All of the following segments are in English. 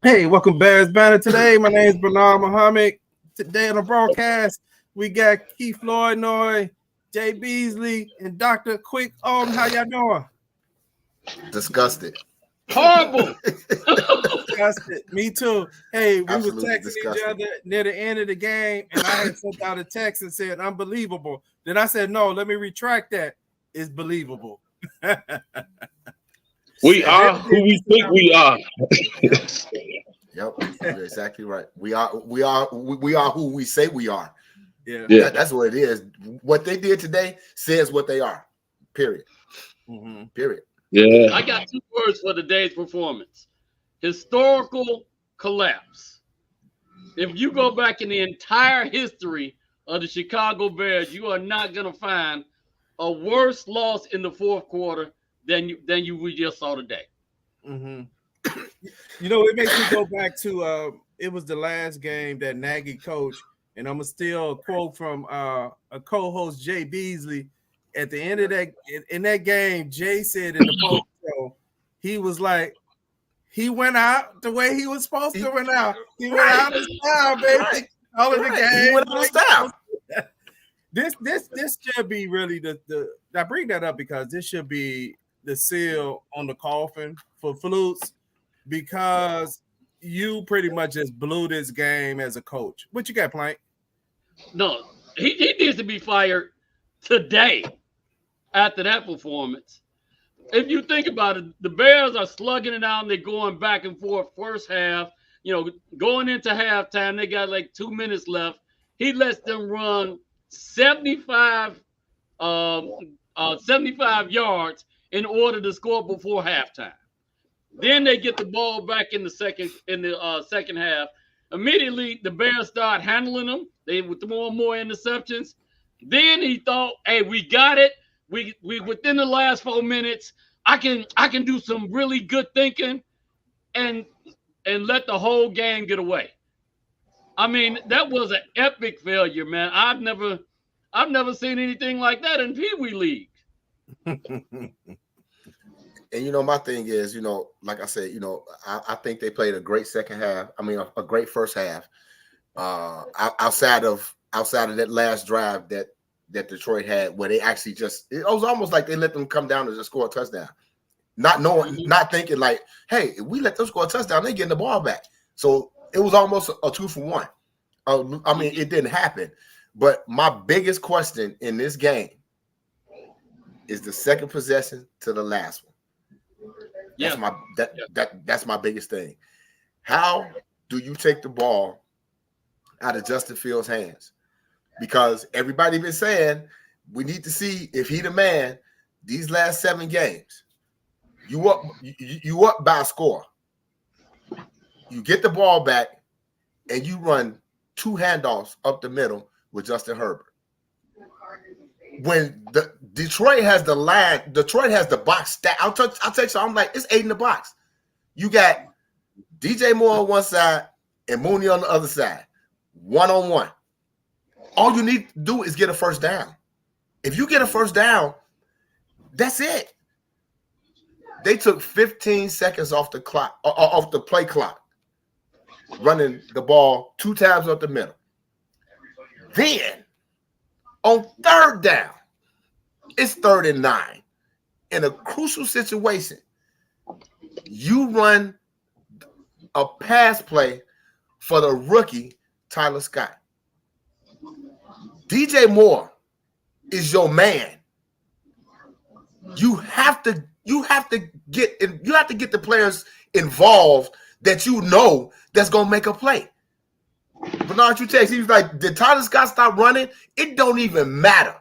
Hey, welcome Bears Banner today. My name is Bernard Muhammad. Today on the broadcast, we got Keith Flournoy, Jay Beasley, and Dr. Quick Alden. How y'all doing? Disgusted. Horrible. Disgusted. Me too. Hey, we was Absolutely texting each disgusted. other near the end of the game, and I had sent out a text and said, unbelievable. Then I said, no, let me retract that. It's believable. We are who we think we are. Yep, you're exactly right. We are who we say we are. Yeah. That's what it is. What they did today says what they are. Period. Mm-hmm. Period. Yeah. I got 2 words for today's performance: historical collapse. If you go back in the entire history of the Chicago Bears, you are not going to find a worse loss in the fourth quarter than we just saw today. Mm-hmm. You know, it makes me go back to it was the last game that Nagy coached, and I'm gonna steal a quote from a co-host Jay Beasley. At the end of that, in that game, Jay said in the post show, he was like, he went out the way he was supposed to went out. He went out of style, baby. All of the game. He went out of style. This should be really the I bring that up because this should be the seal on the coffin for Flutes, because you pretty much just blew this game as a coach. What you got, Plank? No, he needs to be fired today after that performance. If you think about it, the Bears are slugging it out and they're going back and forth first half. You know, going into halftime, they got like 2 minutes left. He lets them run 75 yards in order to score before halftime. Then they get the ball back in the second half. Immediately, the Bears start handling them. They with more and more interceptions. Then he thought, "Hey, we got it. We within the last 4 minutes, I can do some really good thinking, and let the whole game get away." I mean, that was an epic failure, man. I've never seen anything like that in Pee Wee League. And my thing is, like I said, I think they played a great second half. I mean, a great first half. Outside of that last drive that Detroit had, where they actually it was almost like they let them come down and just score a touchdown, not thinking like, hey, if we let them score a touchdown, they getting the ball back. So it was almost a 2-for-1. I mean, it didn't happen. But my biggest question in this game is the second possession to the last one. That's my biggest thing. How do you take the ball out of Justin Fields' hands? Because everybody been saying we need to see if he the man. These last 7 games, you up by a score. You get the ball back and you run 2 handoffs up the middle with Justin Herbert. When the Detroit has the line, Detroit has the box stack. I'll text you. I'm like, it's 8 in the box. You got DJ Moore on one side and Mooney on the other side, 1-on-1. All you need to do is get a first down. If you get a first down, that's it. They took 15 seconds off the clock, off the play clock, running the ball 2 times up the middle. Then on third down, it's 3rd and 9. In a crucial situation, you run a pass play for the rookie, Tyler Scott. DJ Moore is your man. You have to get the players involved that that's gonna make a play. Bernard, you text, he was like, did Tyler Scott stop running? It don't even matter.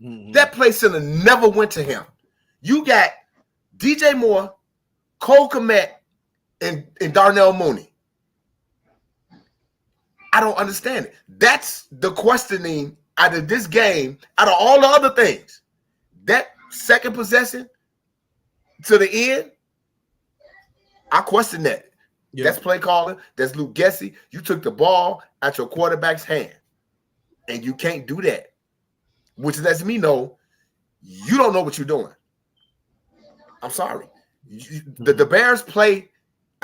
Mm-hmm. That play should have never went to him. You got DJ Moore, Cole Kmet, and Darnell Mooney. I don't understand it. That's the questioning out of this game, out of all the other things. That second possession to the end, I question that. Yeah. That's play calling. That's Luke Gessie. You took the ball out your quarterback's hand, and you can't do that, which lets me know you don't know what you're doing. I'm sorry. The Bears play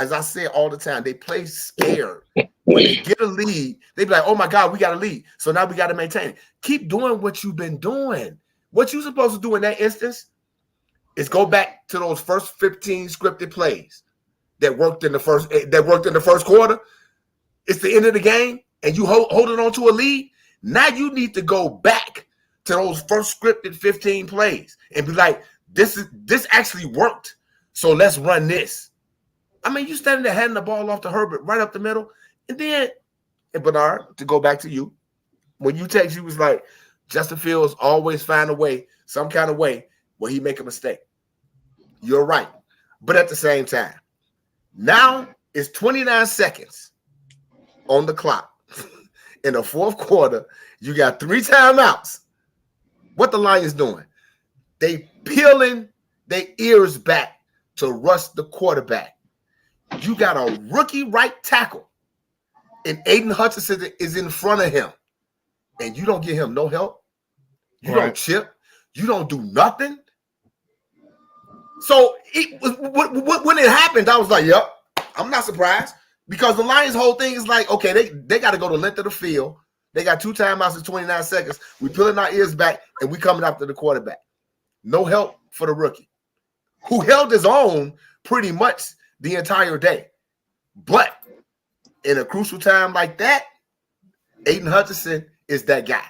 as I say all the time, they play scared. When they get a lead, they be like, oh my God, we got a lead. So now we got to maintain it. Keep doing what you've been doing. What you're supposed to do in that instance is go back to those first 15 scripted plays that worked in the first quarter. It's the end of the game, and you holding on to a lead. Now you need to go back to those first scripted 15 plays and be like, this actually worked. So let's run this. I mean, you standing there handing the ball off to Herbert right up the middle. And then, Bernard, to go back to you, when you text, you was like, Justin Fields always find a way, some kind of way, where he make a mistake. You're right. But at the same time, now it's 29 seconds on the clock. In the fourth quarter, you got 3 timeouts. What the Lions doing? They peeling their ears back to rush the quarterback. You got a rookie right tackle, and Aiden Hutchinson is in front of him, and you don't give him no help. You don't chip. You don't do nothing. So when it happened, I was like, yep, I'm not surprised, because the Lions' whole thing is like, okay, they got to go the length of the field. They got 2 timeouts in 29 seconds. We peeling our ears back, and we coming after the quarterback. No help for the rookie, who held his own pretty much the entire day. But in a crucial time like that, Aiden Hutchinson is that guy.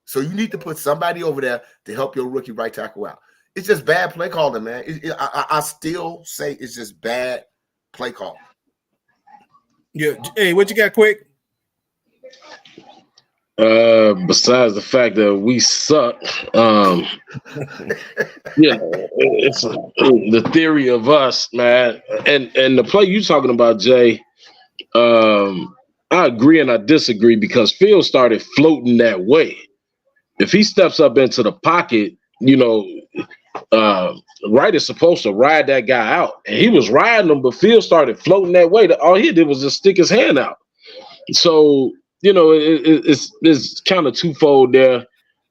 So you need to put somebody over there to help your rookie right tackle out. It's just bad play calling, man. I still say it's just bad play calling. Yeah. Hey, what you got, quick? Besides the fact that we suck, it's the theory of us, man. And the play you talking about, Jay, I agree and I disagree, because Field started floating that way. If he steps up into the pocket, Wright is supposed to ride that guy out, and he was riding him, but Field started floating that way. All he did was just stick his hand out. So, it's kind of twofold there,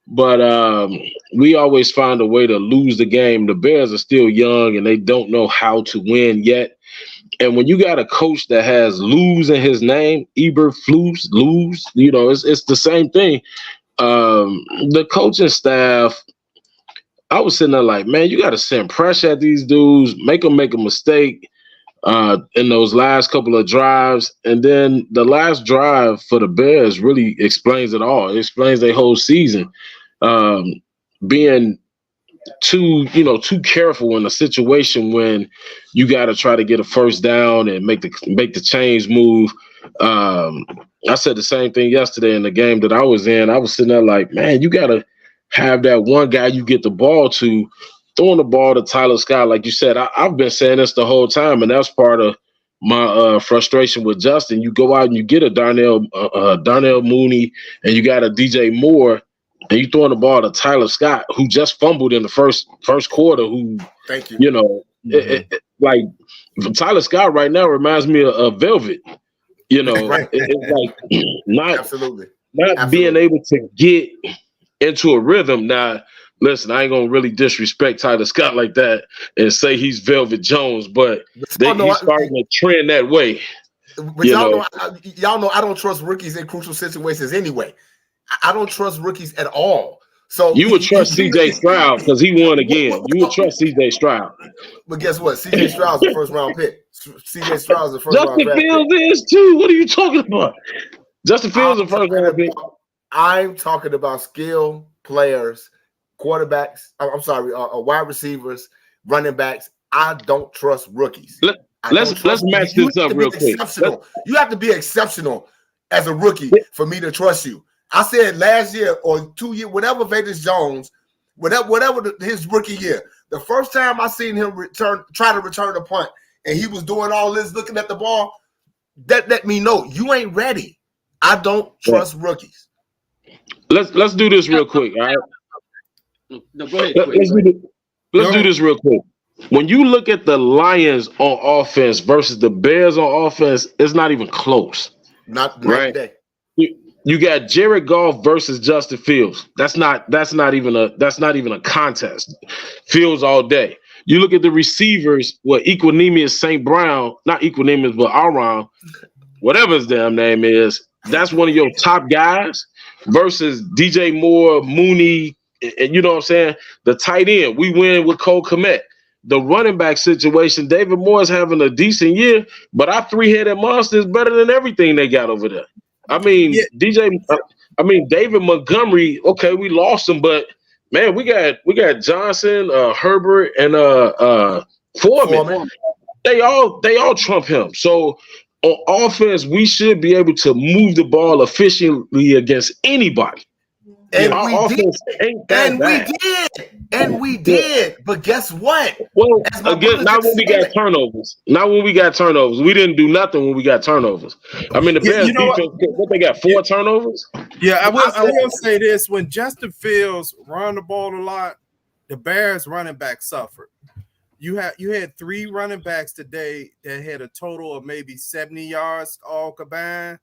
but we always find a way to lose the game. The Bears are still young, and they don't know how to win yet. And when you got a coach that has lose in his name, Eberflus, lose, it's the same thing. The coaching staff, I was sitting there like, man, you got to send pressure at these dudes, make them make a mistake in those last couple of drives. And then the last drive for the Bears really explains it all. It explains their whole season. Being too careful in a situation when you got to try to get a first down and make the chains move. I said the same thing yesterday in the game that I was in. I was sitting there like, man, you got to have that one guy you get the ball to, throwing the ball to Tyler Scott. Like you said, I've been saying this the whole time, and that's part of my frustration with Justin. You go out and you get a Darnell Mooney, and you got a DJ Moore, and you throwing the ball to Tyler Scott, who just fumbled in the first quarter. Who, thank you. Like Tyler Scott right now reminds me of Velvet. Right. It's like not Absolutely. Being able to get into a rhythm. Now, listen, I ain't gonna really disrespect Tyler Scott like that and say he's Velvet Jones, but he's starting to trend that way. But y'all know I don't trust rookies in crucial situations anyway. I don't trust rookies at all. So you would trust CJ Stroud because he won again. You would trust CJ Stroud. But guess what? CJ Stroud's the first round pick. CJ Stroud's the first round pick. Justin Fields is too. What are you talking about? Justin Fields is the first round pick. I'm talking about skill players, quarterbacks. I'm sorry, wide receivers, running backs. I don't trust rookies. Let's match this up real quick. You have to be exceptional as a rookie for me to trust you. I said last year or 2 years, whatever Vegas Jones, whatever his rookie year, the first time I seen him try to return a punt, and he was doing all this, looking at the ball, that let me know you ain't ready. I don't trust rookies. Let's do this real quick. All right. No, go ahead. Let's do this real quick. When you look at the Lions on offense versus the Bears on offense, it's not even close. Not right. Day. You got Jared Goff versus Justin Fields. That's not even a contest. Fields all day. You look at the receivers, Equanimous St. Brown, not Equanimous, but Aron, whatever his damn name is, that's one of your top guys versus DJ Moore, Mooney, and you know what I'm saying? The tight end. We win with Cole Kmet. The running back situation, David Moore is having a decent year, but our three-headed monster is better than everything they got over there. I mean, David Montgomery, okay, we lost him, but man, we got Johnson, Herbert, and Foreman. They all trump him. So on offense, we should be able to move the ball efficiently against anybody. And we did. But guess what? Well, again, not when we got turnovers. Not when we got turnovers. We didn't do nothing when we got turnovers. I mean, the Bears defense, what they got, 4 turnovers? Yeah, I will say this. When Justin Fields run the ball a lot, the Bears running back suffered. You had 3 running backs today that had a total of maybe 70 yards all combined.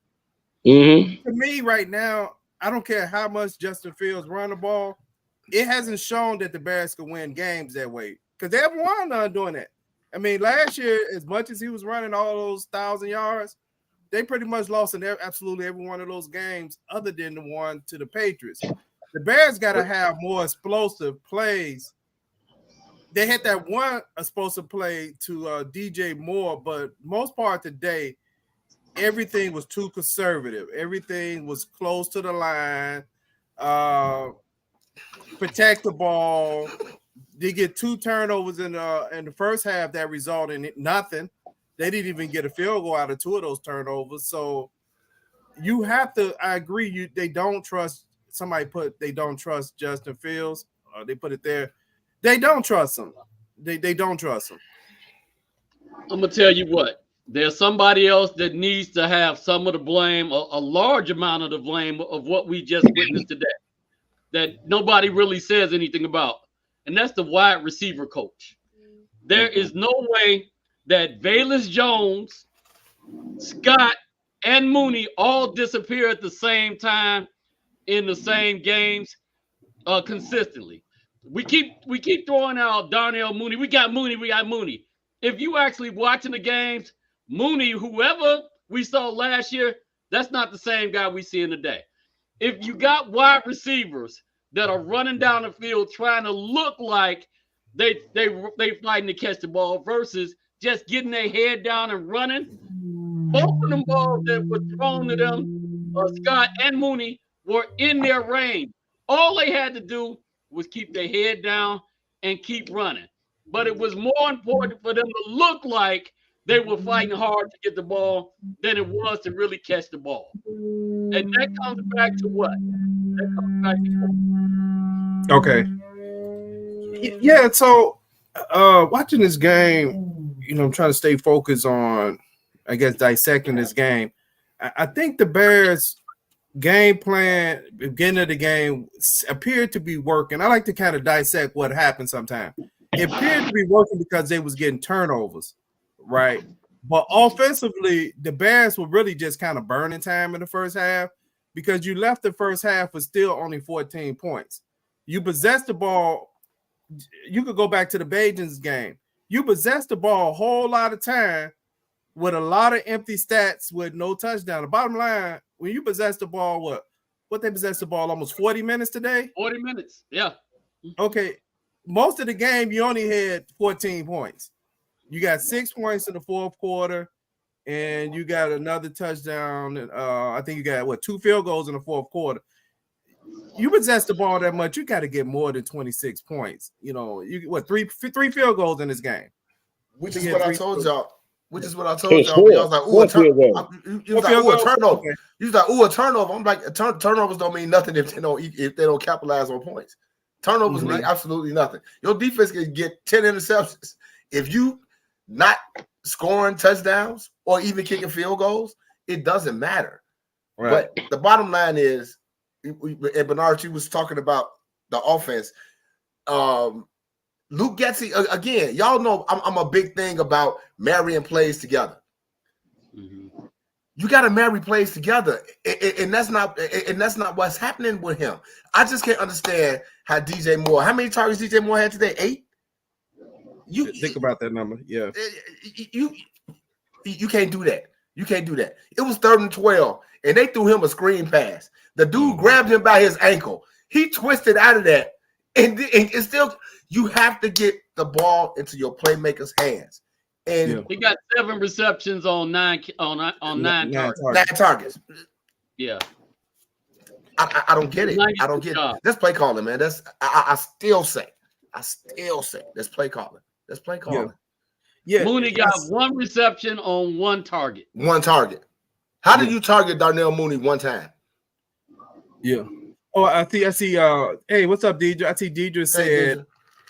Mm-hmm. To me, right now, I don't care how much Justin Fields run the ball. It hasn't shown that the Bears can win games that way because they haven't won doing that. I mean, last year, as much as he was running all those 1,000 yards, they pretty much lost in absolutely every one of those games other than the one to the Patriots. The Bears got to have more explosive plays. They had that one explosive play to DJ Moore, but most part today, everything was too conservative. Everything was close to the line. Protect the ball. They get 2 turnovers in the first half that resulted in nothing. They didn't even get a field goal out of 2 of those turnovers. So you have to. I agree. They don't trust. They don't trust Justin Fields. They put it there. They don't trust him. They don't trust him. I'm gonna tell you what. There's somebody else that needs to have some of the blame, a large amount of the blame of what we just witnessed today, that nobody really says anything about, and that's the wide receiver coach. There is no way that Velus Jones, Scott, and Mooney all disappear at the same time in the same games consistently. We keep throwing out Darnell Mooney. We got Mooney. If you actually watching the games, Mooney, whoever we saw last year, that's not the same guy we see in today. If you got wide receivers that are running down the field trying to look like they fighting to catch the ball versus just getting their head down and running, both of them balls that were thrown to them, Scott and Mooney, were in their range. All they had to do was keep their head down and keep running. But it was more important for them to look like they were fighting hard to get the ball than it was to really catch the ball. And that comes back to what? That comes back to what? Okay. Yeah, so watching this game, I'm trying to stay focused on, I guess, dissecting this game. I think the Bears' game plan, beginning of the game, appeared to be working. I like to kind of dissect what happened sometimes. It appeared to be working because they was getting turnovers, right? But offensively, the Bears were really just kind of burning time in the first half because you left the first half with still only 14 points. You possessed the ball. You could go back to the Bajans game. You possessed the ball a whole lot of time with a lot of empty stats with no touchdown. The bottom line, when you possess the ball, what they possessed the ball almost 40 minutes today? 40 minutes, yeah. Okay. Most of the game, you only had 14 points. You got 6 points in the fourth quarter, and you got another touchdown. I think you got, 2 field goals in the fourth quarter. You possess the ball that much, you got to get more than 26 points. You three field goals in this game. Which is what I told y'all. I was like, a turnover. Okay. You was like, a turnover. I'm like, turnovers don't mean nothing if they don't capitalize on points. Turnovers mean absolutely nothing. Your defense can get 10 interceptions. If you not scoring touchdowns or even kicking field goals, it doesn't matter. Right. But the bottom line is, and Bernard, you was talking about the offense. Luke Getsy, again, y'all know I'm a big thing about marrying plays together. Mm-hmm. You got to marry plays together, and that's not what's happening with him. I just can't understand how DJ Moore. How many targets DJ Moore had today? 8. You think about that number. Yeah. You can't do that. You can't do that. It was 3rd and 12, and they threw him a screen pass. The dude grabbed him by his ankle. He twisted out of that, and still, you have to get the ball into your playmaker's hands. And he got 7 receptions on 9 targets. 9 targets. Yeah. I don't get it. I don't get it. That's play calling, man. That's I still say that's play calling. That's play calling. Yeah. Mooney got 1 reception on 1 target. 1 target. How did you target Darnell Mooney 1 time? Yeah. Oh, I see. Hey, what's up, Deidre? I see Deidre said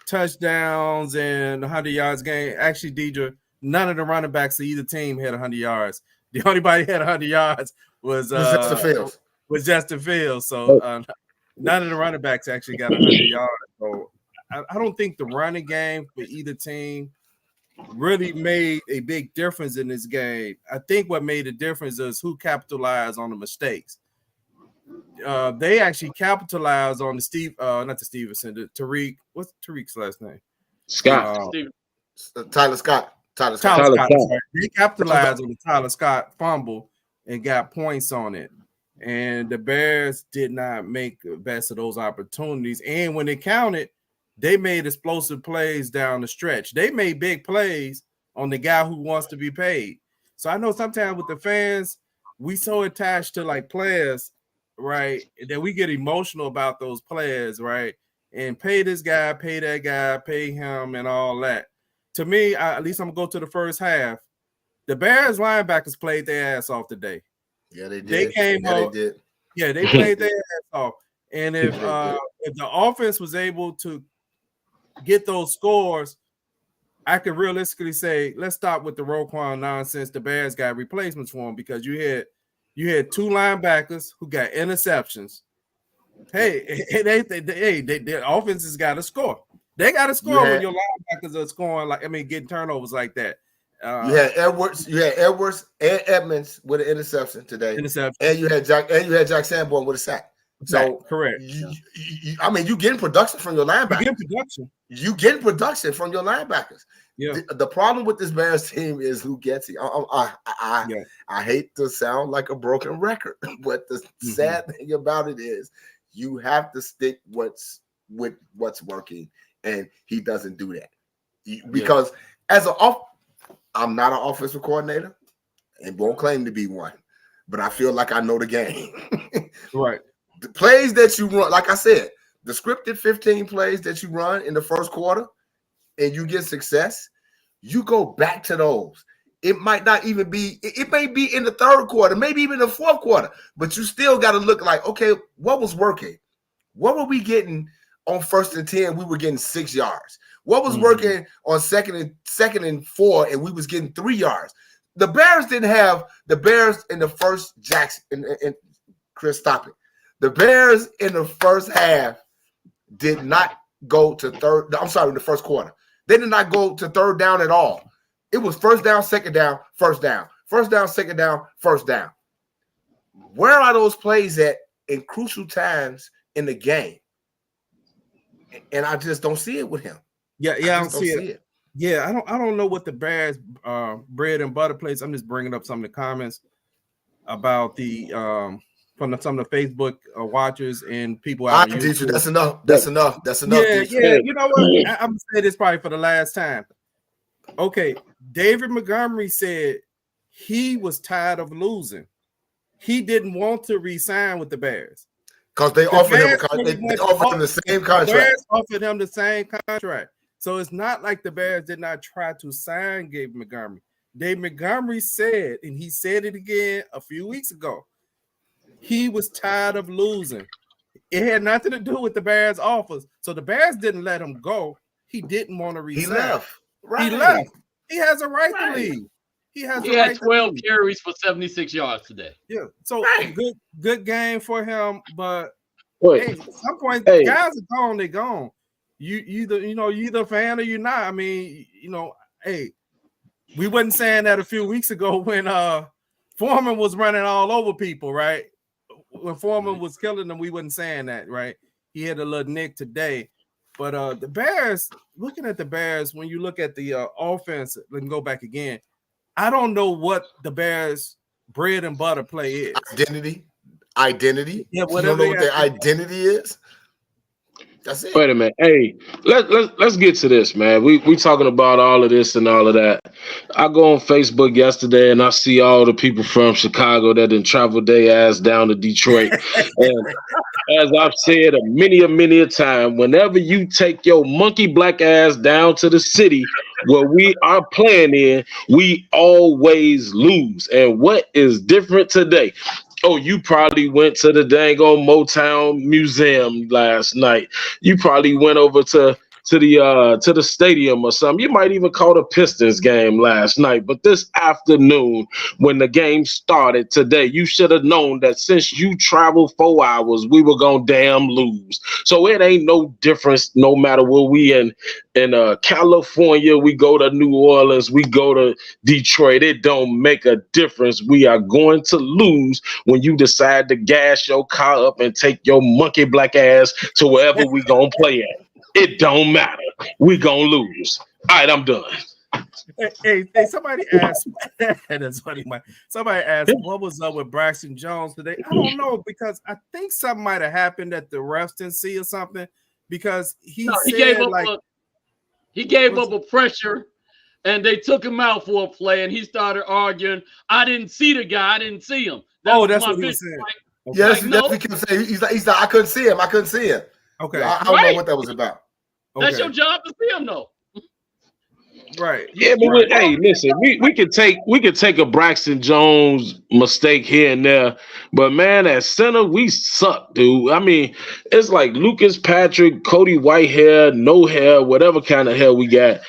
touchdowns and 100 yards game. Actually, Deidre, none of the running backs of either team had 100 yards. The only body had 100 yards was Justin Fields. Was Justin Fields. So none of the running backs actually got 100 yards. So I don't think the running game for either team really made a big difference in this game. I think what made the difference is who capitalized on the mistakes. They actually capitalized on the Tariq. What's Tariq's last name? Scott. Tyler Scott. Tyler Scott. They capitalized on the Tyler Scott fumble and got points on it. And the Bears did not make the best of those opportunities. And when it counted, they made explosive plays down the stretch. They made big plays on the guy who wants to be paid. So I know sometimes with the fans, we so attached to like players, right, that we get emotional about those players, right? And pay this guy, pay that guy, pay him, and all that. To me, at least I'm gonna go to the first half. The Bears linebackers played their ass off today. Yeah, they did. They came up. They did. Yeah, they played their ass off. And if the offense was able to get those scores, I could realistically say, let's stop with the Roquan nonsense. The Bears got replacements for him because you had 2 linebackers who got interceptions. Hey, their offenses got to score. They got to score when your linebackers are scoring getting turnovers like that. You had Edwards and Edmonds with an interception today. And you had Jack Sanborn with a sack. So correct. You getting production from your linebackers. You getting production from your linebackers. Yeah. The problem with this Bears team is who gets it. I hate to sound like a broken record, but the sad thing about it is you have to stick with what's working, and he doesn't do that. Because I'm not an offensive coordinator and won't claim to be one, but I feel like I know the game. Right. The plays that you run, like I said, the scripted 15 plays that you run in the first quarter and you get success, you go back to those. It might not even be, it may be in the 3rd quarter, maybe even the 4th quarter, but you still got to look like, okay, what was working? What were we getting on 1st and 10? We were getting 6 yards. What was working on second and 4, and we was getting 3 yards? The Bears didn't have the Bears in the first Jackson and Chris, stop it. The Bears in the first half did not go to third. I'm sorry, in the first quarter. They did not go to 3rd down at all. It was 1st down, 2nd down, 1st down. 1st down, 2nd down, 1st down. Where are those plays at in crucial times in the game? And I just don't see it with him. Yeah, I don't see it. Yeah, I don't know what the Bears bread and butter plays. I'm just bringing up some of the comments about the from some of the Facebook watchers and people out there. That's enough. Yeah. You know what? I'm gonna say this probably for the last time. Okay, David Montgomery said he was tired of losing. He didn't want to re-sign with the Bears because they offered him the same contract. The Bears offered him the same contract. So it's not like the Bears did not try to sign David Montgomery. David Montgomery said, and he said it again a few weeks ago, he was tired of losing. It had nothing to do with the Bears' offers. So the Bears didn't let him go. He didn't want to resign. He left. Right. He left. He has a right to leave. He had 12 carries for 76 yards today. Yeah. So good game for him. But hey, at some point, guys are gone. They're gone. You either a fan or you're not. I mean, hey, we wasn't saying that a few weeks ago when Foreman was running all over people, right? When Foreman was killing them, we wasn't saying that, right? He had a little nick today. But the Bears, looking at the Bears, when you look at the offense, let me go back again. I don't know what the Bears' bread and butter play is. Identity. Yeah, You don't whatever know what their identity is. That's it. Wait a minute. Hey, let's get to this, man. We talking about all of this and all of that. I go on Facebook yesterday and I see all the people from Chicago that didn't travel their ass down to Detroit. And as I've said many a time, whenever you take your monkey black ass down to the city where we are playing in, we always lose. And what is different today? Oh, you probably went to the dang old Motown Museum last night. You probably went over to the stadium or something. You might even caught a Pistons game last night. But this afternoon, when the game started today, you should have known that since you traveled 4 hours, we were gonna damn lose. So it ain't no difference no matter where we in California, we go to New Orleans, we go to Detroit. It don't make a difference. We are going to lose when you decide to gas your car up and take your monkey black ass to wherever we gonna play at. It don't matter. We gonna lose. All right, I'm done. Hey, somebody asked, that's funny, Mike. Somebody asked, what was up with Braxton Jones today? I don't know, because I think something might have happened that the refs didn't see or something, because he gave up a pressure, and they took him out for a play, and he started arguing, I didn't see the guy, I didn't see him. That's what he was saying. Yes, that's what he kept saying. He's like, I couldn't see him. Okay. I don't know what that was about. That's your job to see him, though. Right. Yeah, but hey, listen, we could take a Braxton Jones mistake here and there, but man, at center we suck, dude. I mean, it's like Lucas Patrick, Cody Whitehair, no hair, whatever kind of hair we got.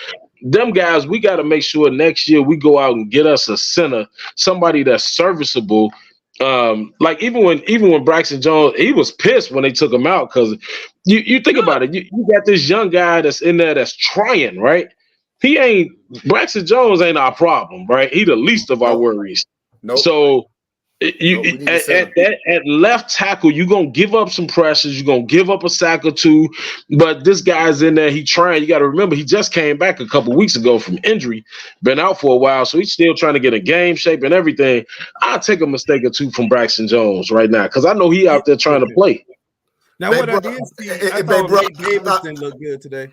Them guys, we got to make sure next year we go out and get us a center, somebody that's serviceable. Like even when Braxton Jones, he was pissed when they took him out, because you think about it, you got this young guy that's in there that's trying, right? Braxton Jones ain't our problem, right? He the least of our worries. Nope. So at left tackle, you're gonna give up some pressures, you're gonna give up a sack or two, but this guy's in there, he trying. You got to remember, he just came back a couple weeks ago from injury, been out for a while, so he's still trying to get a game shape and everything. I'll take a mistake or two from Braxton Jones right now, because I know he out there trying to play. Now, what I did see, I thought Nate Davis didn't look good today.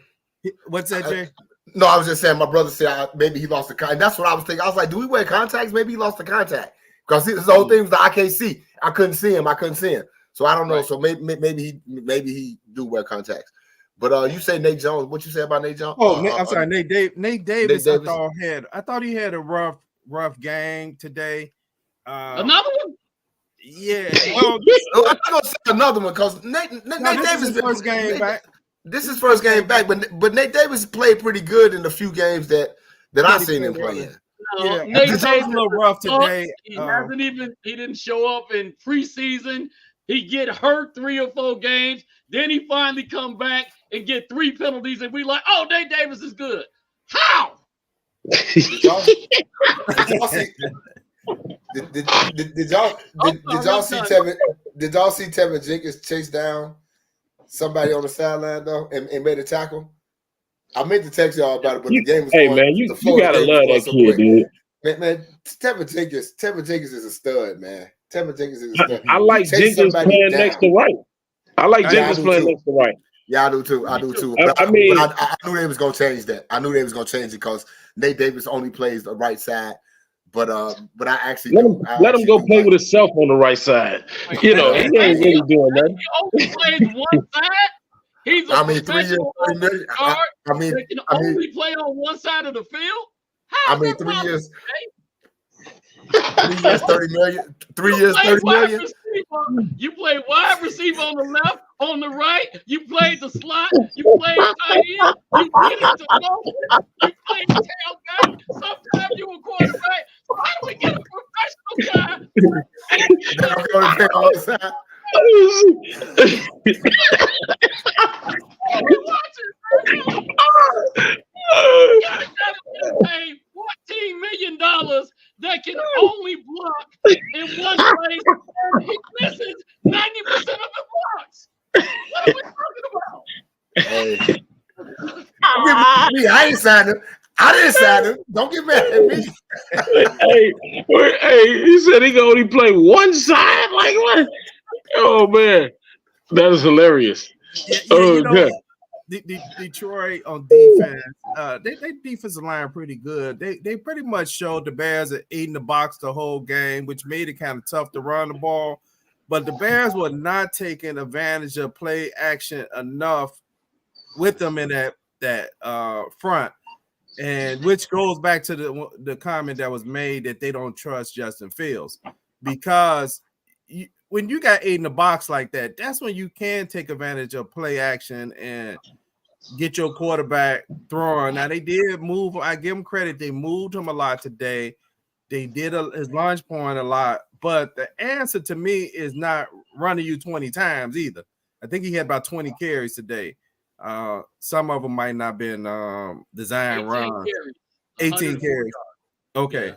What's that, Jay? No, I was just saying, my brother said maybe he lost the contact. That's what I was thinking. I was like, do we wear contacts? Maybe he lost the contact. Because his whole thing was that I can't see. I couldn't see him. So I don't know. Right. So maybe he do wear contacts. But you say Nate Jones. What you say about Nate Jones? Oh, I'm sorry, Nate Davis. I thought he had a rough game today. Another one? Yeah. Well, I'm not gonna say another one, because Nate Davis is first game back. This is first game back, but Nate Davis played pretty good in the few games that I've seen him play in. Yeah, Nate Davis a little rough today. He didn't show up in preseason. He get hurt 3 or 4 games. Then he finally come back and get 3 penalties, and we like, oh, Nate Davis is good. How? Did y'all see Tevin Jenkins chase down somebody on the sideline though and made a tackle? I meant to text y'all about it, but the game was going. Man, you gotta love that kid, dude. Man, Tevin Jenkins is a stud, man. Tevin Jenkins is a stud. I like Jenkins playing next to right. I like Jenkins playing next to right. Yeah, I do too. I knew they was gonna change that. I knew they was gonna change it, because Nate Davis only plays the right side. But I actually let him go play with himself on the right side. You know, he ain't really doing nothing. He only plays one side. He's a 3 years, $30 million. They can only play on one side of the field. How? 3 years. 3 years, $30 million. 3 years, $30 million. You play wide receiver on the left, on the right. You played the slot. You played tight end. You get into motion. You played tailback. Sometimes you were quarterback. So how do we get a professional guy? You gotta pay $14 million that can only block in one place, and he misses 90% of the blocks. What are we talking about? Hey, me. I ain't signed him. I didn't sign him. Don't get mad at me. Hey, he said he can only play one side. Like what? Oh man, that is hilarious. You know, Detroit on defense, they defensive line pretty good. They pretty much showed the Bears are eating the box the whole game, which made it kind of tough to run the ball. But the Bears were not taking advantage of play action enough with them in that front, and which goes back to the comment that was made that they don't trust Justin Fields, because when you got 8 in the box like that, that's when you can take advantage of play action and get your quarterback throwing. Now they did move. I give them credit. They moved him a lot today. They did his launch point a lot, but the answer to me is not running you 20 times either. I think he had about 20 carries today. Some of them might not have been design runs. 18 carries. Okay.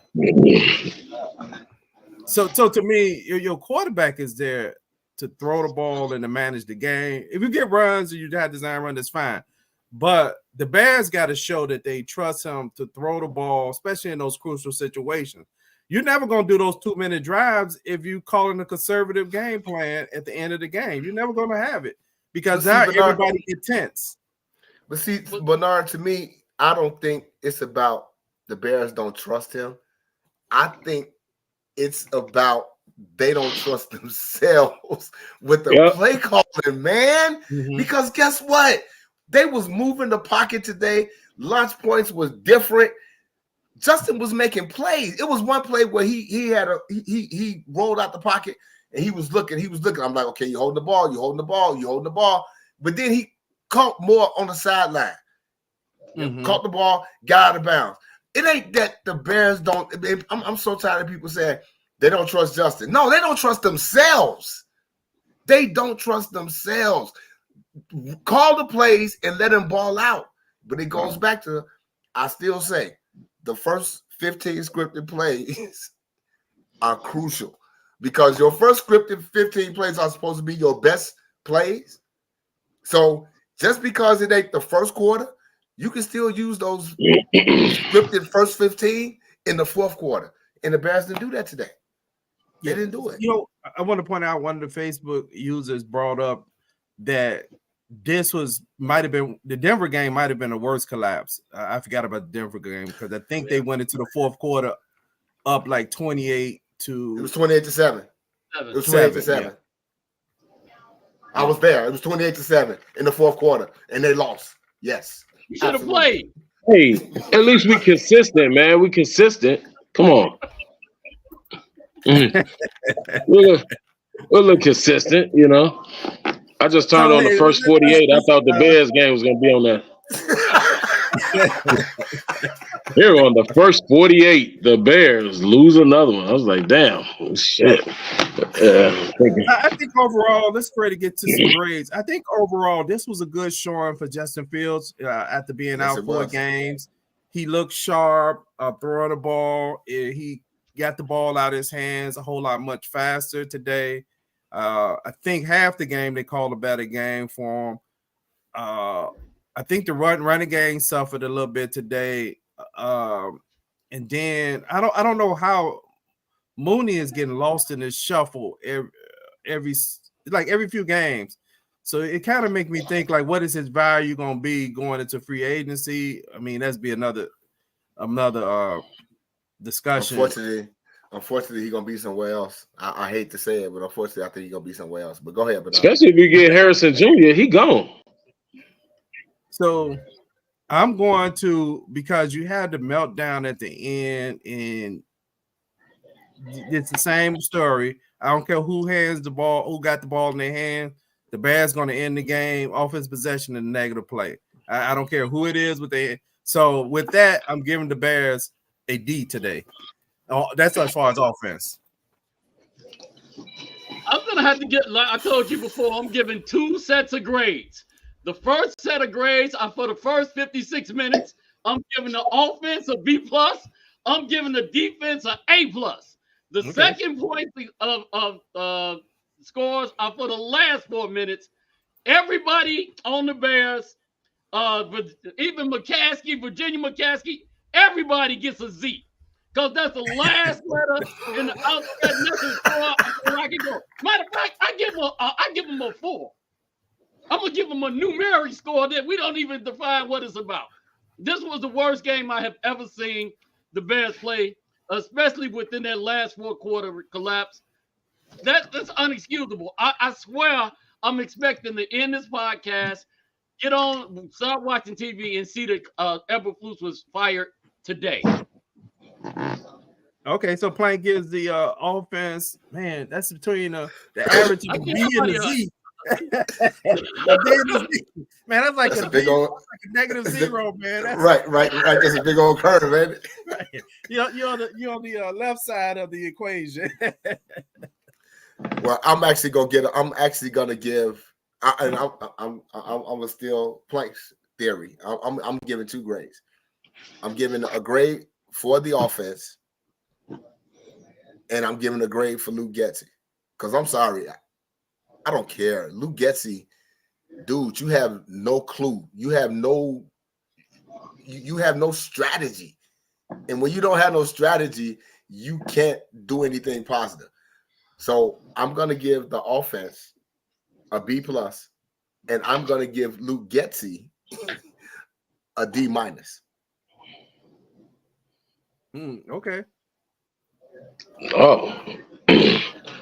So to me, your quarterback is there to throw the ball and to manage the game. If you get runs and you have design run, that's fine. But the Bears got to show that they trust him to throw the ball, especially in those crucial situations. You're never going to do those 2-minute drives if you call in a conservative game plan at the end of the game. You're never going to have it because now everybody gets tense. But see, Bernard, to me, I don't think it's about the Bears don't trust him. I think it's about they don't trust themselves with the play calling, man. Mm-hmm. Because guess what? They was moving the pocket today. Launch points was different. Justin was making plays. It was one play where he rolled out the pocket and he was looking. I'm like, okay, you holding the ball. But then he caught more on the sideline. Mm-hmm. Caught the ball, got out of bounds. It ain't that the Bears don't. I'm so tired of people saying they don't trust Justin. No, they don't trust themselves. They don't trust themselves. Call the plays and let them ball out. But it goes back to, I still say, the first 15 scripted plays are crucial because your first scripted 15 plays are supposed to be your best plays. So just because it ain't the first quarter, you can still use those scripted first 15 in the fourth quarter. And the Bears didn't do that today. They didn't do it. You know, I want to point out one of the Facebook users brought up that this might have been the Denver game, might have been a worse collapse. I forgot about the Denver game because I think they went into the fourth quarter up like 28 to. It was 28-7. It was 28-7. Yeah. I was there. It was 28-7 in the fourth quarter, and they lost. Yes, you should have played. Hey, at least we consistent, man. We consistent. Come on. We'll look consistent, you know. I just turned on the first 48. I thought the Bears game was going to be on that. Here on the first 48, the Bears lose another one. I was like, damn, shit. I think overall, let's try to get to some grades. I think overall, this was a good showing for Justin Fields after being out 4 games. He looked sharp, throwing the ball. He got the ball out of his hands a whole lot much faster today. I think half the game they called a better game for him. I think the running game suffered a little bit today. And then I don't know how Mooney is getting lost in this shuffle every few games. So it kind of makes me think like, what is his value going to be going into free agency? I mean, that's be another discussion. Unfortunately, he's gonna be somewhere else. I hate to say it, but unfortunately, I think he's gonna be somewhere else. But go ahead, especially if you get Harrison Jr., he gone. So I'm going to, because you had the meltdown at the end, and it's the same story. I don't care who hands the ball, who got the ball in their hand. The Bears going to end the game, offense possession and negative play. I don't care who it is with the. So with that, I'm giving the Bears a D today. Oh, that's as far as offense. I'm gonna have to get, like I told you before, I'm giving 2 sets of grades. The first set of grades are for the first 56 minutes. I'm giving the offense a B+. I'm giving the defense an A+. The second point of scores are for the last 4 minutes. Everybody on the Bears But even McCaskey, Virginia McCaskey, everybody gets a Z. Because that's the last letter in the alphabet message score I can go. Matter of fact, I give him a 4. I'm gonna give him a numeric score that we don't even define what it's about. This was the worst game I have ever seen the Bears play, especially within that last 4-quarter collapse. That's unexcusable. I swear I'm expecting to end this podcast, get on, start watching TV, and see that Eberflus was fired today. Okay, so Plank gives the offense, man, that's between the average of B and the Z. Man, that's like a big old, like a negative 0, man. That's right. That's a big old curve, man. Right. You're on the left side of the equation. Well, I'm actually gonna give. I'm gonna steal Plank's theory. I'm giving 2 grades. I'm giving a grade for the offense, and I'm giving a grade for Luke Getsy. Because I'm sorry, I don't care. Luke Getsy, dude, you have no clue. You have no strategy. And when you don't have no strategy, you can't do anything positive. So I'm gonna give the offense a B+, and I'm gonna give Luke Getsy a D-. Okay. Oh.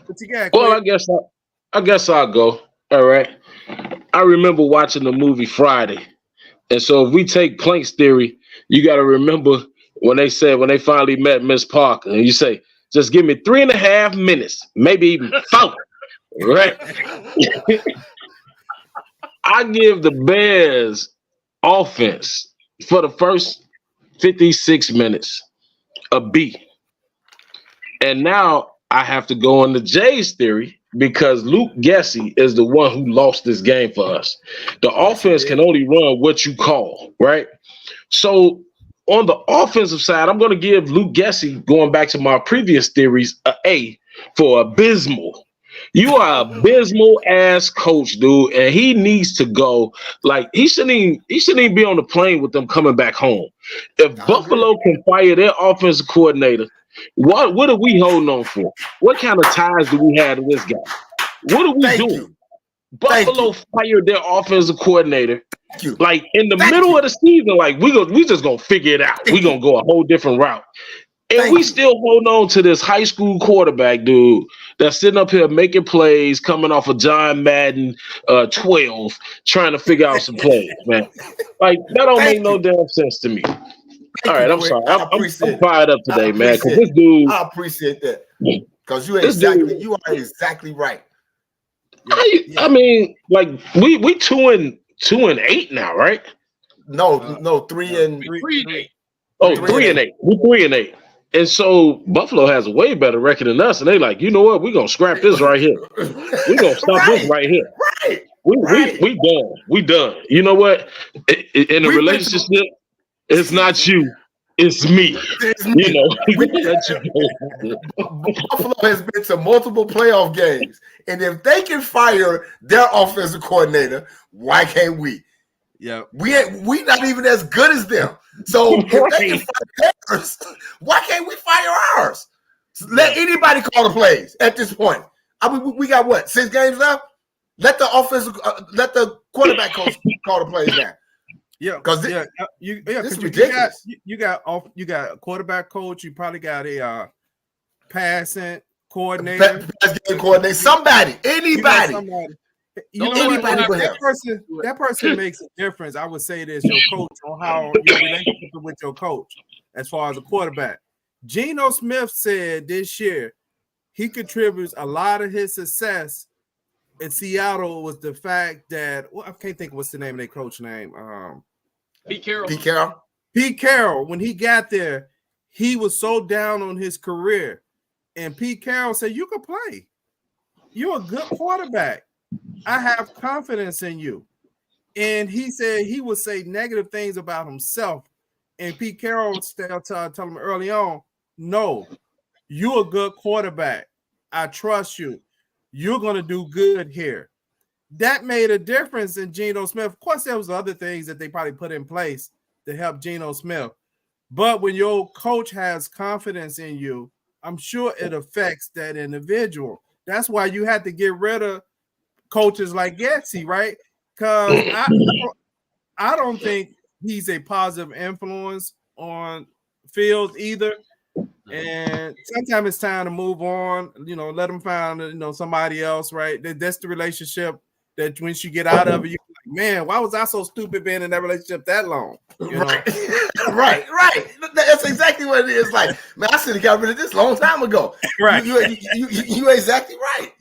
What you got, well, I guess I'll go. All right. I remember watching the movie Friday. And so if we take Plank's theory, you got to remember when they finally met Miss Parker, and you say, just give me 3.5 minutes, maybe even 4. Right? I give the Bears offense for the first 56 minutes a B. And now I have to go on the Jay's theory because Luke Getsy is the one who lost this game for us. The offense can only run what you call, right? So on the offensive side, I'm going to give Luke Getsy, going back to my previous theories, an A for abysmal. You are abysmal ass coach, dude, and he needs to go. Like he shouldn't even be on the plane with them coming back home. If Buffalo can fire their offensive coordinator, what are we holding on for? What kind of ties do we have to this guy? What are we doing? Buffalo fired their offensive coordinator. Like in the middle of the season, like we just gonna figure it out. We're gonna go a whole different route. And we still hold on to this high school quarterback, dude, that's sitting up here making plays, coming off of John Madden 12, trying to figure out some plays, man. Like, that don't make no damn sense to me. All right, I'm sorry. I'm fired up today, man. Because this dude, I appreciate that. Because you are exactly right. I mean, like we 2-8 now, right? No, 3-8. Oh, 3-8. We're 3-8. And so Buffalo has a way better record than us, and they like, you know what? We're gonna scrap this right here. We're gonna stop this right here. Right. We done. We done. You know what? In a relationship, it's not you, it's me. You know, Buffalo has been to multiple playoff games, and if they can fire their offensive coordinator, why can't we? Yeah, we not even as good as them. So if they can fire theirs, why can't we fire ours? Let anybody call the plays at this point. I mean, we got what, 6 games left? Let the quarterback coach call the plays now. Yeah, because this is ridiculous. You got a quarterback coach. You probably got a passing coordinator. Somebody, anybody. You know what? That person makes a difference. I would say this, your coach, on how your relationship with your coach as far as a quarterback. Geno Smith said this year he contributes a lot of his success in Seattle was the fact that I can't think of what's the name of their coach name. Pete Carroll. Pete Carroll, when he got there, he was so down on his career. And Pete Carroll said, you can play. You're a good quarterback. I have confidence in you. And he said he would say negative things about himself. And Pete Carroll tell him early on, no, you're a good quarterback. I trust you. You're going to do good here. that made a difference in Geno Smith. Of course, there was other things that they probably put in place to help Geno Smith. But when your coach has confidence in you, I'm sure it affects that individual. That's why you had to get rid of coaches like Getsy, right? Because I don't think he's a positive influence on Fields either. And sometimes it's time to move on, let them find, somebody else, right? That's the relationship that once you get out of it, you're like, man, why was I so stupid being in that relationship that long? Right. right. That's exactly what it is. Like, man, I should have got rid of this a long time ago. Right. You're exactly right.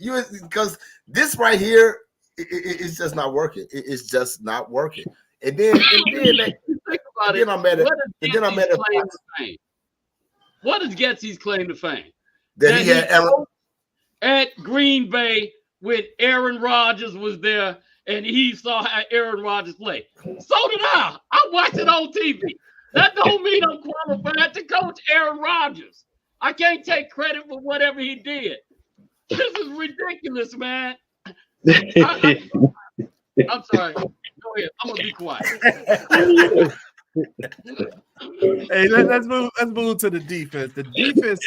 Because this right here, it's just not working. It's just not working. And then I'm at it. What is Getsy's claim to fame? That he had at Green Bay when Aaron Rodgers was there, and he saw how Aaron Rodgers play. So did I. I watched it on TV. That don't mean I'm qualified to coach Aaron Rodgers. I can't take credit for whatever he did. This is ridiculous, man. I'm sorry. Go ahead. I'm gonna be quiet. Hey, let's move to the defense. The defense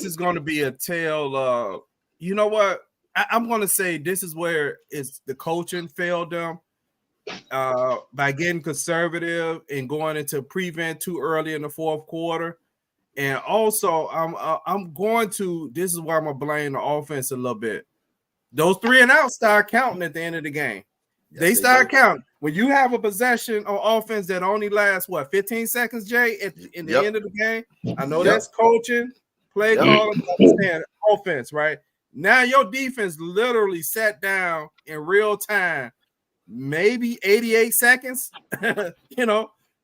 is gonna be a tale of, you know what? I'm gonna say this is where it's the coaching failed them by getting conservative and going into prevent too early in the fourth quarter. And also, I'm going to, this is where I'm gonna blame the offense a little bit. Those 3 and outs start counting at the end of the game. Yes, they start counting. When you have a possession on offense that only lasts 15 seconds, Jay, in the end of the game. I know that's coaching, play calling, understand offense, right? Now your defense literally sat down in real time, maybe 88 seconds, because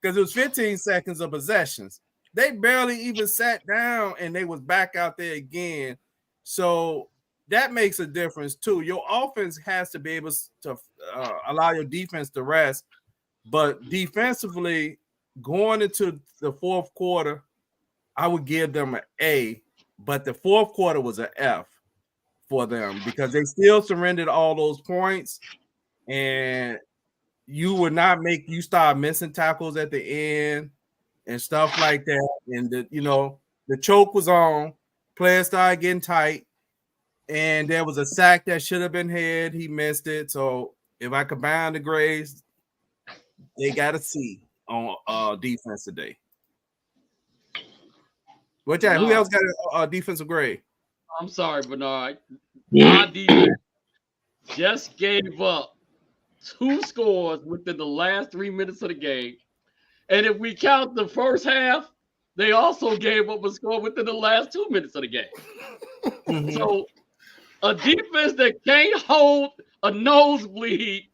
it was 15 seconds of possessions. They barely even sat down and they was back out there again. So that makes a difference too. Your offense has to be able to allow your defense to rest. But defensively, going into the fourth quarter, I would give them an A. But the fourth quarter was an F for them because they still surrendered all those points. And you start missing tackles at the end and stuff like that. And the choke was on. Players started getting tight. And there was a sack that should have been had. He missed it. So if I combine the grades, they got a C on defense today. Who else got a defensive grade? I'm sorry, Bernard. My defense just gave up 2 scores within the last 3 minutes of the game. And if we count the first half, they also gave up a score within the last 2 minutes of the game. Mm-hmm. So a defense that can't hold a nosebleed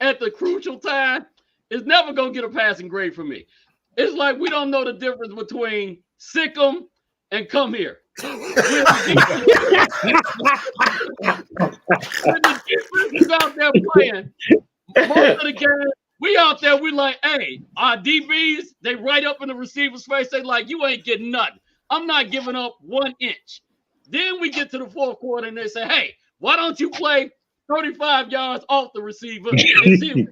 at the crucial time is never going to get a passing grade from me. It's like we don't know the difference between sick 'em and come here. When the defense is out there playing, most of the game, we out there, we like, hey, our DBs, they right up in the receiver's face. They like, you ain't getting nothing. I'm not giving up 1 inch. Then we get to the fourth quarter and they say, hey, why don't you play 35 yards off the receiver and see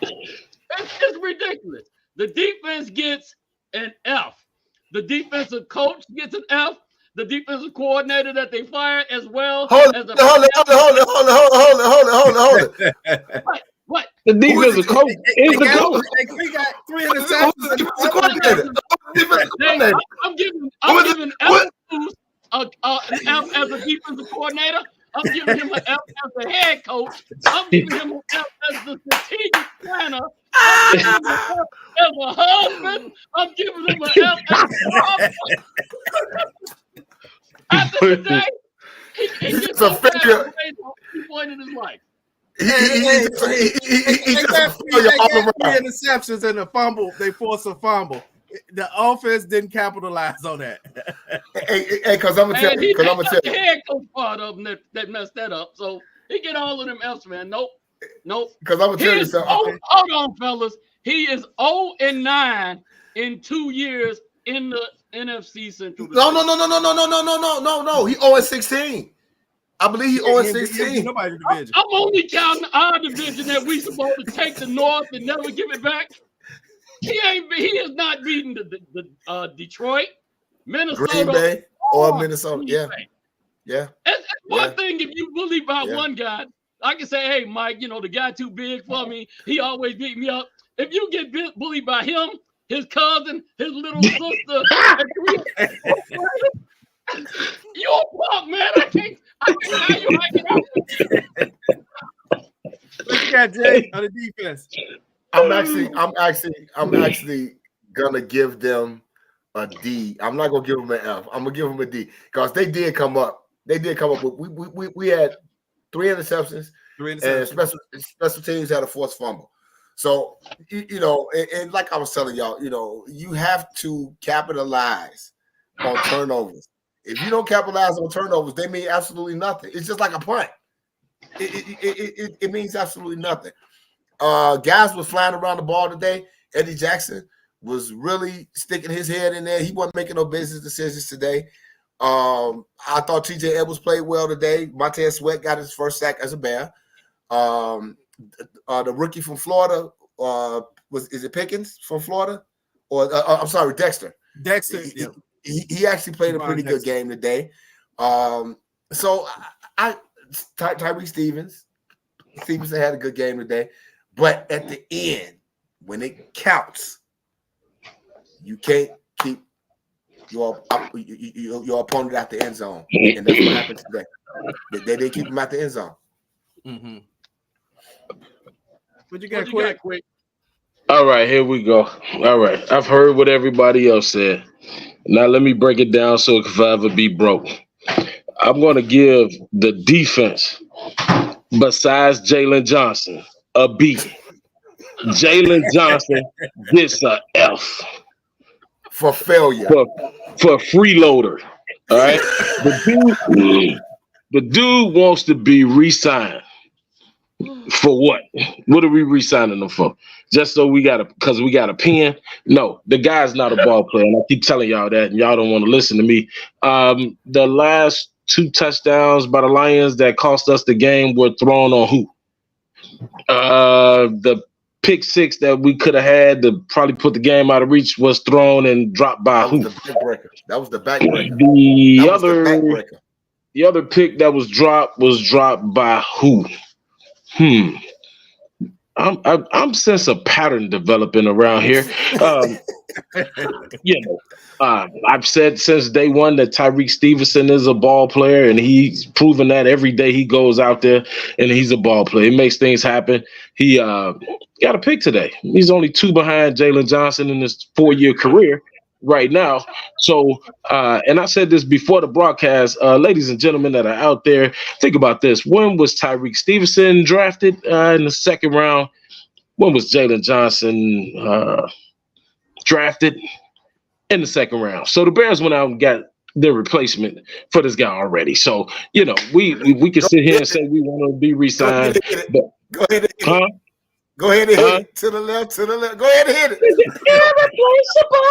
it's ridiculous. The defense gets an F. The defensive coach gets an F. The defensive coordinator that they fired as well. Hold it. What? The defensive coach is the coach. We got 3 interceptions. I'm giving F an F as a defensive coordinator. I'm giving him an F as the head coach. I'm giving him an F as the strategic planner. I'm giving him an F as a husband. I'm giving him an F as a after the day, he gets a failure point in his life. He got 3 interceptions and a fumble. They forced a fumble. The offense didn't capitalize on that. Because I'm gonna tell you. The head coach part of them that messed that up. So he get all of them F's, man. Nope. Because I'm gonna tell you something. Hold on, fellas. He is 0-9 in 2 years in the NFC Central. No. He 0-16. I believe he Yeah, 0-16. Nobody's division. I'm only counting our division that we supposed to take the North and never give it back. He is not beating the Detroit, Minnesota, Green Bay or Minnesota. Yeah. Bay. Yeah. It's one thing if you bully by one guy. I can say, hey, Mike, the guy too big for me. He always beat me up. If you get bullied by him, his cousin, his little sister, you're a punk, man. I can't have you hanging out with me. What you got, Jay, on the defense? I'm actually gonna give them a D. I'm not gonna give them an F. I'm gonna give them a D because they did come up. They did come up with we had 3 interceptions. And special teams had a forced fumble. So and like I was telling y'all, you have to capitalize on turnovers. If you don't capitalize on turnovers, they mean absolutely nothing. It's just like a punt. It means absolutely nothing. Guys was flying around the ball today. Eddie Jackson was really sticking his head in there. He wasn't making no business decisions today. I thought TJ Edwards played well today. Montez Sweat got his first sack as a Bear. The rookie from Florida is it Pickens from Florida? Or I'm sorry, Dexter. He actually played a pretty good game today. So Tyree Stevenson had a good game today. But at the end, when it counts, you can't keep your opponent out the end zone. And that's what happened today. They keep him out the end zone. Mm-hmm. What you got, Quick? All right, here we go. All right, I've heard what everybody else said. Now let me break it down so it can forever be broke. I'm going to give the defense, besides Jalen Johnson, a B. Jalen Johnson gets a F. For failure. For freeloader. All right? The dude wants to be re-signed. For what? What are we re-signing him for? Just so because we got a pen? No, the guy's not a ball player. And I keep telling y'all that, and y'all don't want to listen to me. The last 2 touchdowns by the Lions that cost us the game were thrown on who? The pick 6 that we could have had to probably put the game out of reach was thrown and dropped by who? That was the backbreaker. The other pick that was dropped by who? I'm sense a pattern developing around here. I've said since day one that Tyreek Stevenson is a ball player, and he's proven that every day he goes out there and he's a ball player. He makes things happen. He got a pick today. He's only 2 behind Jalen Johnson in his 4-year career right now. So, and I said this before the broadcast, ladies and gentlemen that are out there, think about this. When was Tyreek Stevenson drafted in the 2nd round? When was Jalen Johnson drafted? In the 2nd round. So the Bears went out and got their replacement for this guy already. So, we can sit here and say we want to be re-signed. Go ahead and hit it. Go ahead and hit it. To the left. Go ahead and hit it. Irreplaceable.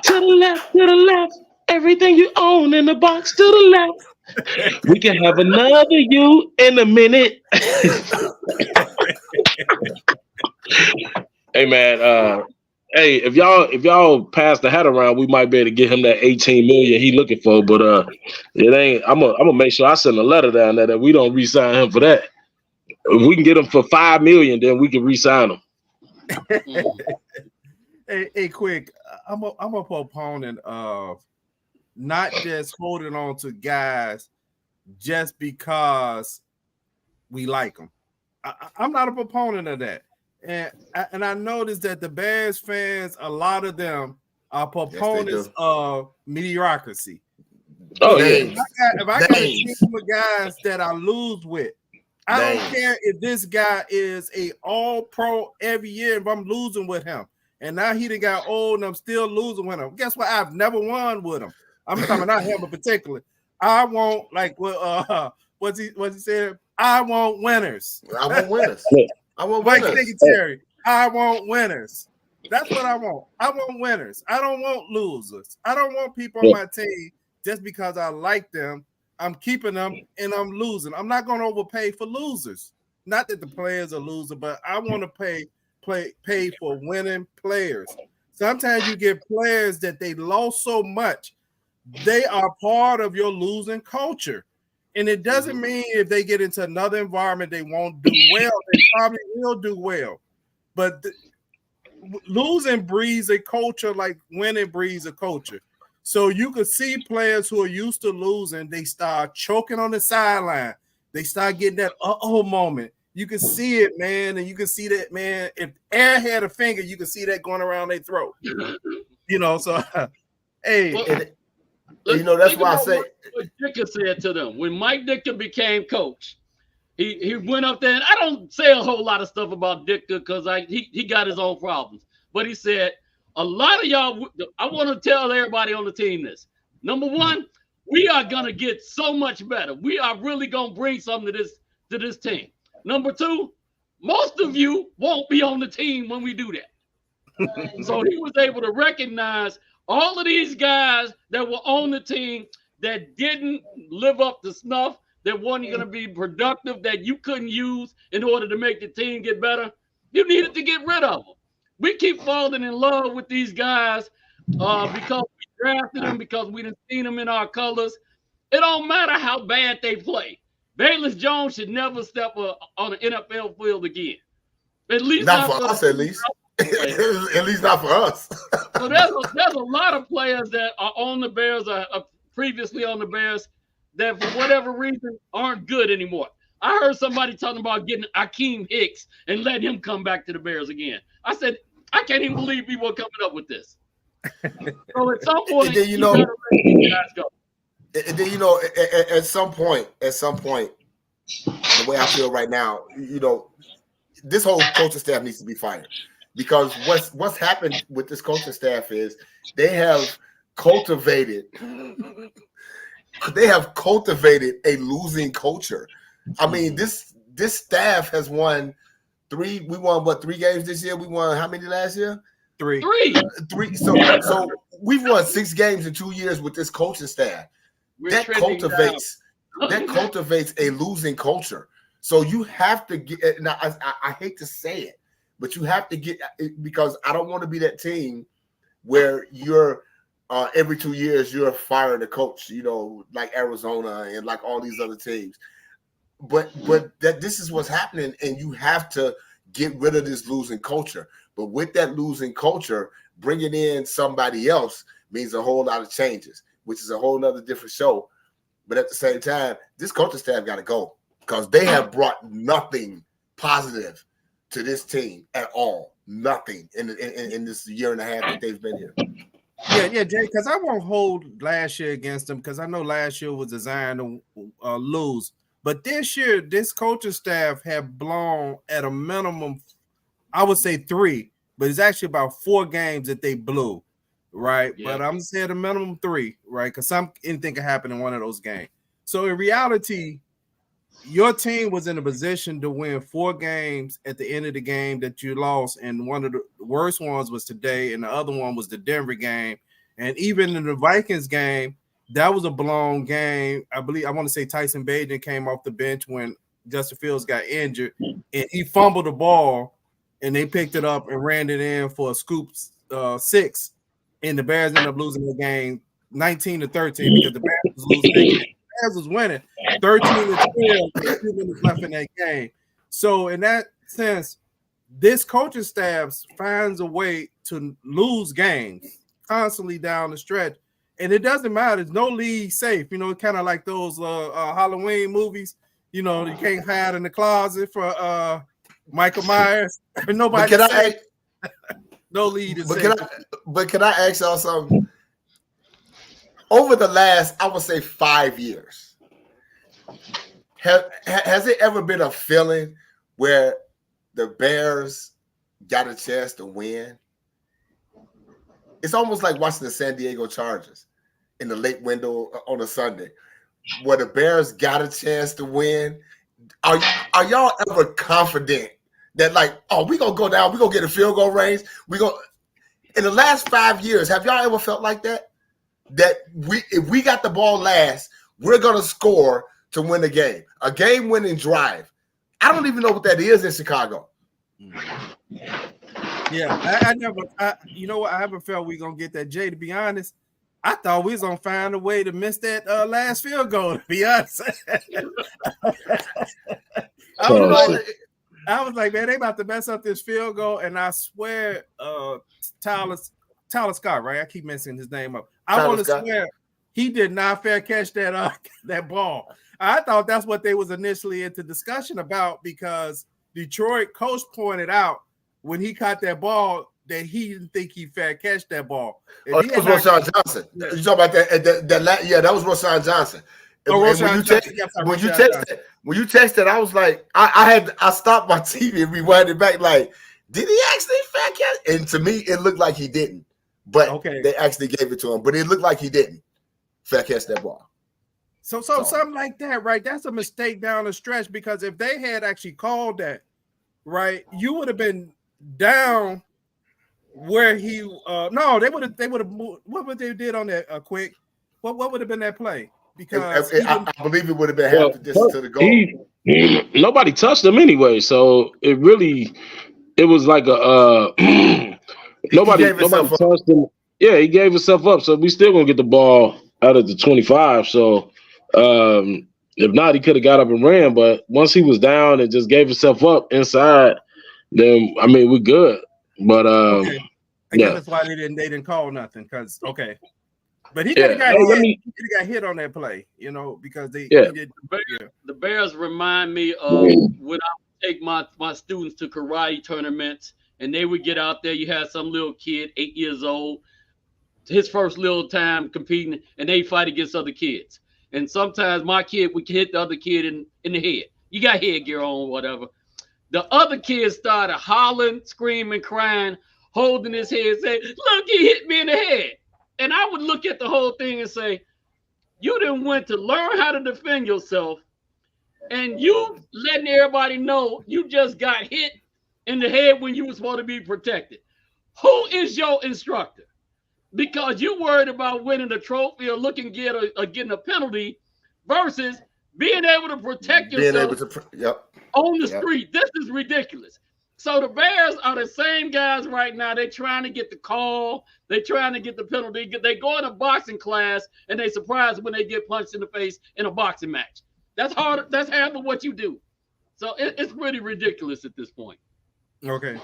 To the left. Everything you own in the box to the left. We can have another you in a minute. Hey, man. Hey, if y'all pass the hat around, we might be able to get him that $18 million he looking for. But it ain't. I'm gonna make sure I send a letter down there that we don't re-sign him for that. If we can get him for $5 million, then we can re-sign him. Hey, Quick. I'm a proponent of not just holding on to guys just because we like them. I'm not a proponent of that. And I noticed that the Bears fans, a lot of them are proponents of mediocrity. Oh, yeah. If I got a team of guys that I lose with, I don't care if this guy is a all-pro every year if I'm losing with him. And now he done got old and I'm still losing with him. Guess what? I've never won with him. I'm talking not him in particular. I want, like what's he said? I want winners. I want winners. I want winners. Terry, I want winners. That's what I want. I want winners. I don't want losers. I don't want people on my team just because I like them I'm keeping them, and I'm losing. I'm not going to overpay for losers. Not that the players are loser, but I want to pay for winning players. Sometimes you get players that they lost so much, they are part of your losing culture. And it doesn't mean if they get into another environment, they won't do well. They probably will do well. But losing breeds a culture like winning breeds a culture. So you could see players who are used to losing, they start choking on the sideline. They start getting that uh-oh moment. You can see it, man, and you can see that, man. If Air had a finger, you can see that going around their throat. So hey. Well, that's why I say what Ditka said to them. When Mike Ditka became coach, he went up there, and I don't say a whole lot of stuff about Ditka because he got his own problems. But he said, a lot of y'all, I want to tell everybody on the team this. Number one, we are going to get so much better. We are really going to bring something to this team. Number two, most of you won't be on the team when we do that. So he was able to recognize all of these guys that were on the team that didn't live up to snuff, that wasn't going to be productive, that you couldn't use in order to make the team get better. You needed to get rid of them. We keep falling in love with these guys because we drafted them, because we didn't see them in our colors. It don't matter how bad they play. Bayless Jones should never step on an NFL field again. At least not for us, at least. At least not for us. So there's a lot of players that are on the Bears, are previously on the Bears, that for whatever reason aren't good anymore. I heard somebody talking about getting Akeem Hicks and letting him come back to the Bears again. I said, I can't even believe people are coming up with this. So at some point, then, you gotta let these guys go. And then, at some point, the way I feel right now, this whole coaching staff needs to be fired, because what's happened with this coaching staff is they have cultivated a losing culture. I mean, this staff has won three. We won 3 games this year? We won how many last year? 3. 3. So we've won 6 games in 2 years with this coaching staff. That cultivates a losing culture. So you have to get. Now I hate to say it, but you have to get, because I don't want to be that team where you're every 2 years you're firing the coach. Like Arizona and like all these other teams. But that this is what's happening, and you have to get rid of this losing culture. But with that losing culture, bringing in somebody else means a whole lot of changes, which is a whole nother different show. But at the same time, this coaching staff got to go, because they have brought nothing positive to this team at all. Nothing in this year and a half that they've been here. Yeah, Jay, because I won't hold last year against them, because I know last year was designed to lose. But this year, this coaching staff have blown at a minimum, I would say 3, but it's actually about 4 games that they blew, right? Yeah. But I'm saying a minimum 3, right? Because anything can happen in one of those games. So in reality, your team was in a position to win 4 games at the end of the game that you lost, and one of the worst ones was today, and the other one was the Denver game. And even in the Vikings game, that was a blown game. I want to say Tyson Bagent came off the bench when Justin Fields got injured, and he fumbled the ball, and they picked it up and ran it in for a scoop 6, and the Bears ended up losing the game 19-13 because the Bears was losing that game. The Bears was winning 13-12 with 2 minutes left in that game. So in that sense, this coaching staff finds a way to lose games constantly down the stretch. And it doesn't matter. There's no league safe. Kind of like those Halloween movies. You can't hide in the closet for Michael Myers. Nobody can safe. No lead is safe. Can I ask y'all something? Over the last, I would say 5 years, has it ever been a feeling where the Bears got a chance to win? It's almost like watching the San Diego Chargers in the late window on a Sunday, where the Bears got a chance to win. Are y'all ever confident that, like, we're going to go down, we're going to get a field goal range? In the last 5 years, have y'all ever felt like that? That if we got the ball last, we're going to score to win the game. A game-winning drive. I don't even know what that is in Chicago. Yeah, I never. You know what? I haven't felt we're gonna get that. Jay, to be honest, I thought we was gonna find a way to miss that last field goal. To be honest, I was like, man, they about to mess up this field goal, and I swear, Tyler Scott, right? I keep messing his name up. I want to swear he did not fair catch that that ball. I thought that's what they was initially into discussion about, because Detroit coach pointed out when he caught that ball that he didn't think he fair catch that ball. And that was Roshan Johnson. Yeah. You talking about that was Roshan Johnson. When you texted, I was like, I stopped my TV and rewound it back. Like, did he actually fair catch? And to me, it looked like he didn't. But they actually gave it to him. But it looked like he didn't fair catch that ball. So something like that, right? That's a mistake down the stretch, because if they had actually called that, right, you would have been down where he they would have moved. What would they did on that quick? What would have been that play? Because I believe it would have been half the distance to the goal. Nobody touched him anyway, so it was like a nobody touched him. Yeah, he gave himself up, so we still gonna get the ball out of the 25. So if not, he could have got up and ran. But once he was down and just gave himself up inside, then I mean we're good. But I guess that's why they didn't call nothing, because but he could have got hit on that play, you know, because they did. The Bears remind me of when I would take my students to karate tournaments, and they would get out there. You had some little kid, 8 years old, his first little time competing, and they fight against other kids. And sometimes my kid would hit the other kid in the head. You got headgear on, whatever. The other kids started hollering, screaming, crying, holding his head, saying, "Look, he hit me in the head." And I would look at the whole thing and say, you didn't went to learn how to defend yourself, and you letting everybody know you just got hit in the head when you were supposed to be protected. Who is your instructor? Because you worried about winning a trophy or looking good or getting a penalty versus being able to protect yourself on the street. This is ridiculous. So the Bears are the same guys right now. They're trying to get the call. They're trying to get the penalty. They go in a boxing class, and they surprised when they get punched in the face in a boxing match. That's hard. That's half of what you do. So it's pretty ridiculous at this point. Okay.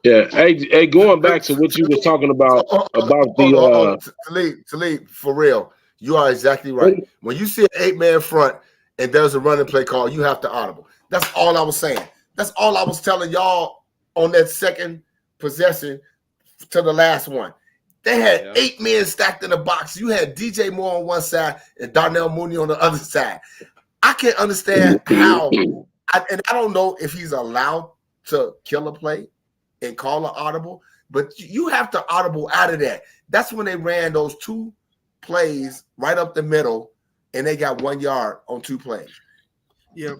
Yeah. Hey, going back to what you were talking about Talib, for real, you are exactly right. When you see an 8-man front and there's a running play call, you have to audible. That's all I was saying. That's all I was telling y'all on that second possession to the last one. They had 8 men stacked in the box. You had DJ Moore on one side and Darnell Mooney on the other side. I can't understand how, and I don't know if he's allowed to kill a play and call an audible, but you have to audible out of that. That's when they ran those 2 plays right up the middle, and they got 1 yard on 2 plays. Yeah.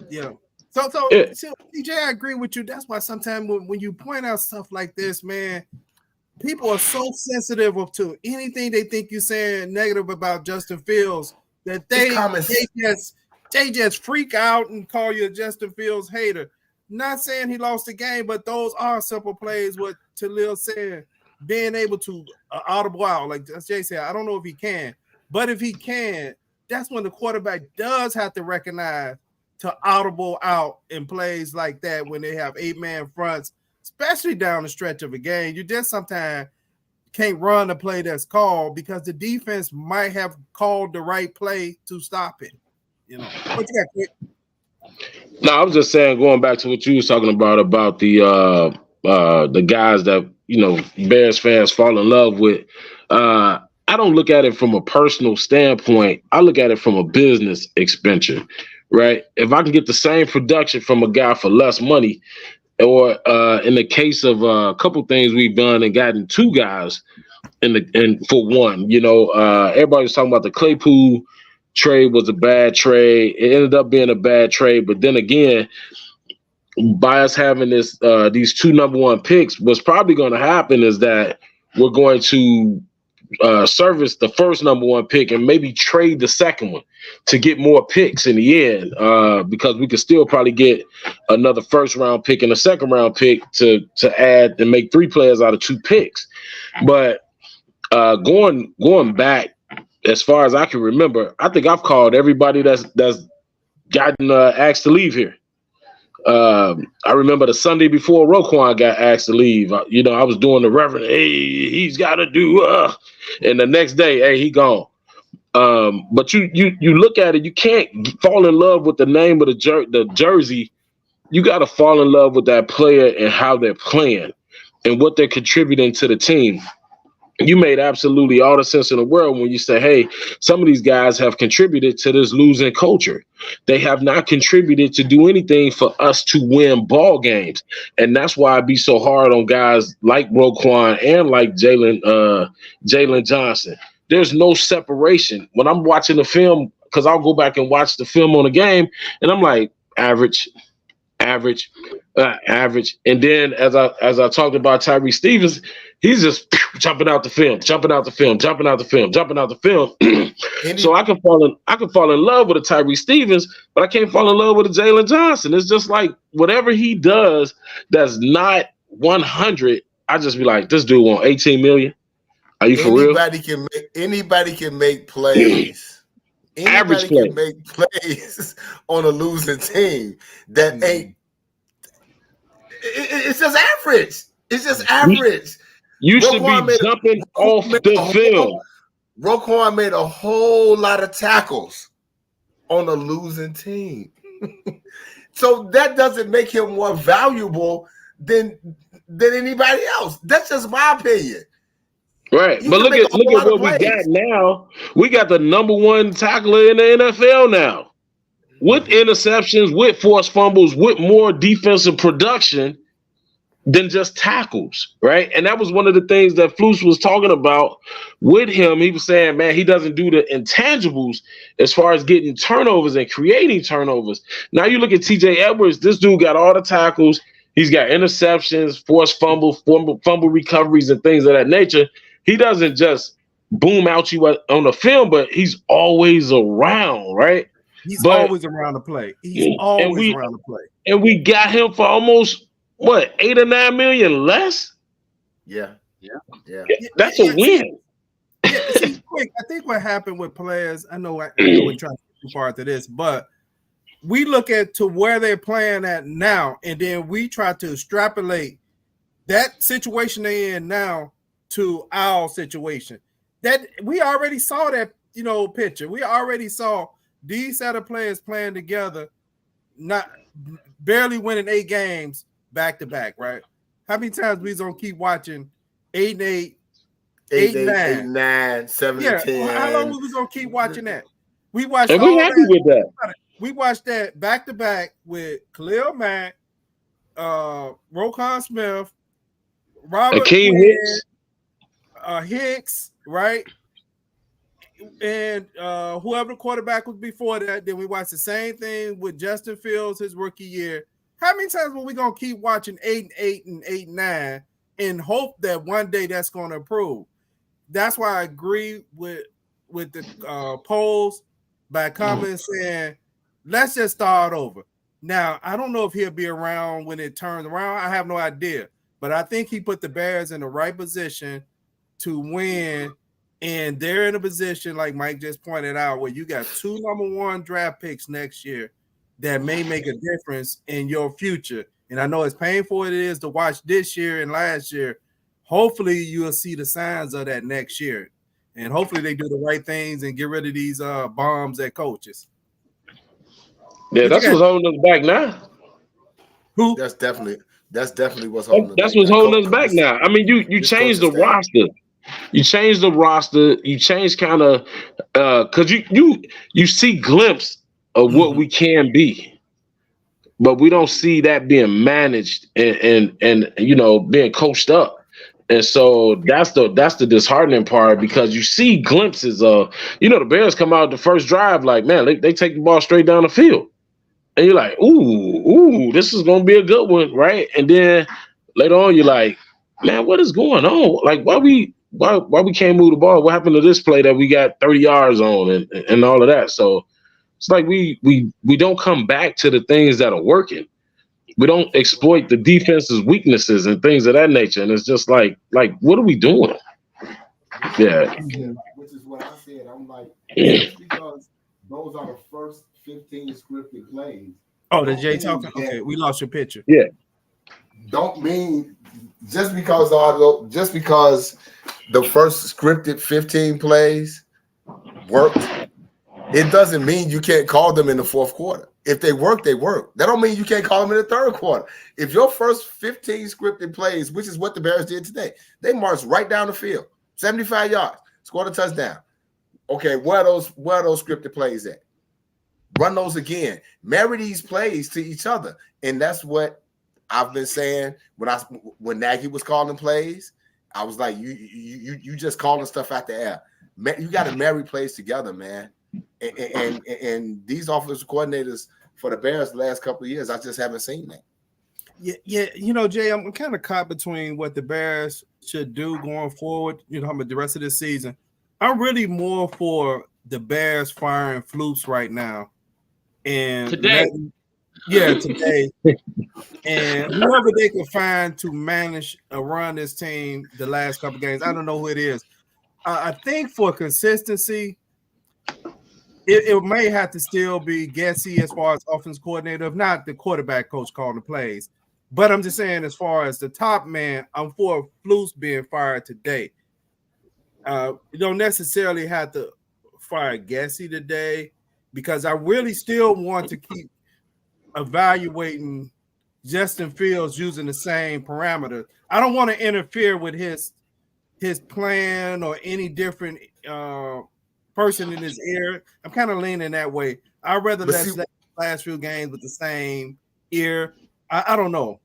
So DJ, I agree with you. That's why sometimes when you point out stuff like this, man, people are so sensitive to anything they think you're saying negative about Justin Fields that they just freak out and call you a Justin Fields hater. Not saying he lost the game, but those are simple plays. What Talil said, being able to audible out, like Jay said, I don't know if he can, but if he can, that's when the quarterback does have to recognize to audible out in plays like that when they have 8-man fronts, especially down the stretch of a game. You just sometimes can't run the play that's called because the defense might have called the right play to stop it. You know, what you got, Quick? No, I was just saying, going back to what you was talking about the guys that, you know, Bears fans fall in love with. I don't look at it from a personal standpoint. I look at it from a business expenditure, right? If I can get the same production from a guy for less money, or in the case of a couple things we've done and gotten 2 guys for one, you know, everybody was talking about the Claypool trade was a bad trade. It ended up being a bad trade, but then again, by us having these 2 number 1 picks, what's probably going to happen is that we're going to service the first number one pick and maybe trade the second one to get more picks in the end, because we could still probably get another first round pick and a second round pick to add and make 3 players out of 2 picks. But going back as far as I can remember, I think I've called everybody that's gotten asked to leave here. I remember the Sunday before Roquan got asked to leave. I was doing the reverend, hey, he's got to do, and the next day, hey, he gone. But you look at it, you can't fall in love with the name of the jersey. You got to fall in love with that player and how they're playing and what they're contributing to the team. You made absolutely all the sense in the world when you say, hey, some of these guys have contributed to this losing culture. They have not contributed to do anything for us to win ball games. And that's why I be so hard on guys like Roquan and like Jalen Johnson. There's no separation. When I'm watching the film, because I'll go back and watch the film on the game, and I'm like, average. And then as I talked about Tyree Stevens, he's just jumping out the film. So I can fall in love with a Tyree Stevens, but I can't fall in love with a Jalen Johnson. It's just like whatever he does that's not 100, I just be like, this dude want 18 million. Are you for real? Anybody can make plays. Average Anybody can make plays on a losing team that ain't. It's just average. It's just average. You should be jumping off the field. Roquan made a whole lot of tackles on a losing team. So that doesn't make him more valuable than anybody else. That's just my opinion. Right. But look at what we got now. We got the number 1 tackler in the NFL now. With interceptions, with forced fumbles, with more defensive production than just tackles, right? And that was one of the things that Flus was talking about with him. He was saying, man, he doesn't do the intangibles as far as getting turnovers and creating turnovers. Now you look at TJ Edwards, this dude got all the tackles. He's got interceptions, forced fumble recoveries, and things of that nature. He doesn't just boom out you on the film, but he's always around, right? He's always around the play. He's always around the play. And we got him for almost, 8 or 9 million less? Yeah. That's a win. See, quick, I think what happened with players, I know we're trying to get too far into this, but we look at to where they're playing at now, and then we try to extrapolate that situation they're in now to our situation. That we already saw that, picture. We already saw these set of players playing together, not barely winning 8 games back to back, right? How many times we gonna keep watching 8-8, 8-9, 7-10? How long we gonna keep watching that? We watched. And we're happy with that. We watched that back to back with Khalil Mack, Roquan Smith, Robert Quinn, Hicks, right? And whoever the quarterback was before that. Then we watched the same thing with Justin Fields his rookie year. How many times were we gonna keep watching 8-8 and 8-9 and hope that one day that's gonna improve? That's why I agree with the polls by comments saying let's just start over. Now I don't know if he'll be around when it turns around. I have no idea, but I think he put the Bears in the right position to win. And they're in a position, like Mike just pointed out, where you got 2 number 1 draft picks next year that may make a difference in your future. And I know as painful it is to watch this year and last year, hopefully you'll see the signs of that next year. And hopefully they do the right things and get rid of these bombs at coaches. Yeah, that's what's holding us back now. Who? That's definitely what's holding us back. That's what's holding us back now. I mean, you changed the roster. You change the roster. You change kind of because you see glimpse of what we can be, but we don't see that being managed and being coached up. And so that's the disheartening part, because you see glimpses of the Bears come out the first drive like, man, they take the ball straight down the field, and you're like, ooh, this is gonna be a good one, right? And then later on you're like, man, what is going on? Like, why we why we can't move the ball? What happened to this play that we got 30 yards on and all of that? So it's like we don't come back to the things that are working. We don't exploit the defense's weaknesses and things of that nature. And it's just like what are we doing? Yeah. Which is what I said. I'm like, just because those are the first 15 scripted plays. Oh, the Jay talking? Okay, we lost your picture. Yeah. Don't mean just because the first scripted 15 plays worked, it doesn't mean you can't call them in the fourth quarter. If they work, they work. That don't mean you can't call them in the third quarter. If your first 15 scripted plays, which is what the Bears did today, they marched right down the field, 75 yards, scored a touchdown. Okay, where are those scripted plays at? Run those again. Marry these plays to each other. And that's what I've been saying when Nagy was calling plays. I was like, you just calling stuff out the air. You got to marry plays together, man. And these offensive coordinators for the Bears the last couple of years, I just haven't seen that. Yeah. You know, Jay, I'm kind of caught between what the Bears should do going forward, about the rest of this season. I'm really more for the Bears firing Flukes right now. And today. Today. And whoever they can find to manage run this team the last couple of games, I don't know who it is. I think for consistency, it may have to still be Gessie as far as offense coordinator, if not the quarterback coach calling the plays. But I'm just saying, as far as the top man, I'm for Flukes being fired today. You don't necessarily have to fire Gessie today because I really still want to keep evaluating Justin Fields using the same parameters. I don't want to interfere with his plan or any different person in his ear. I'm kind of leaning that way. I'd rather let last few games with the same ear. I don't know.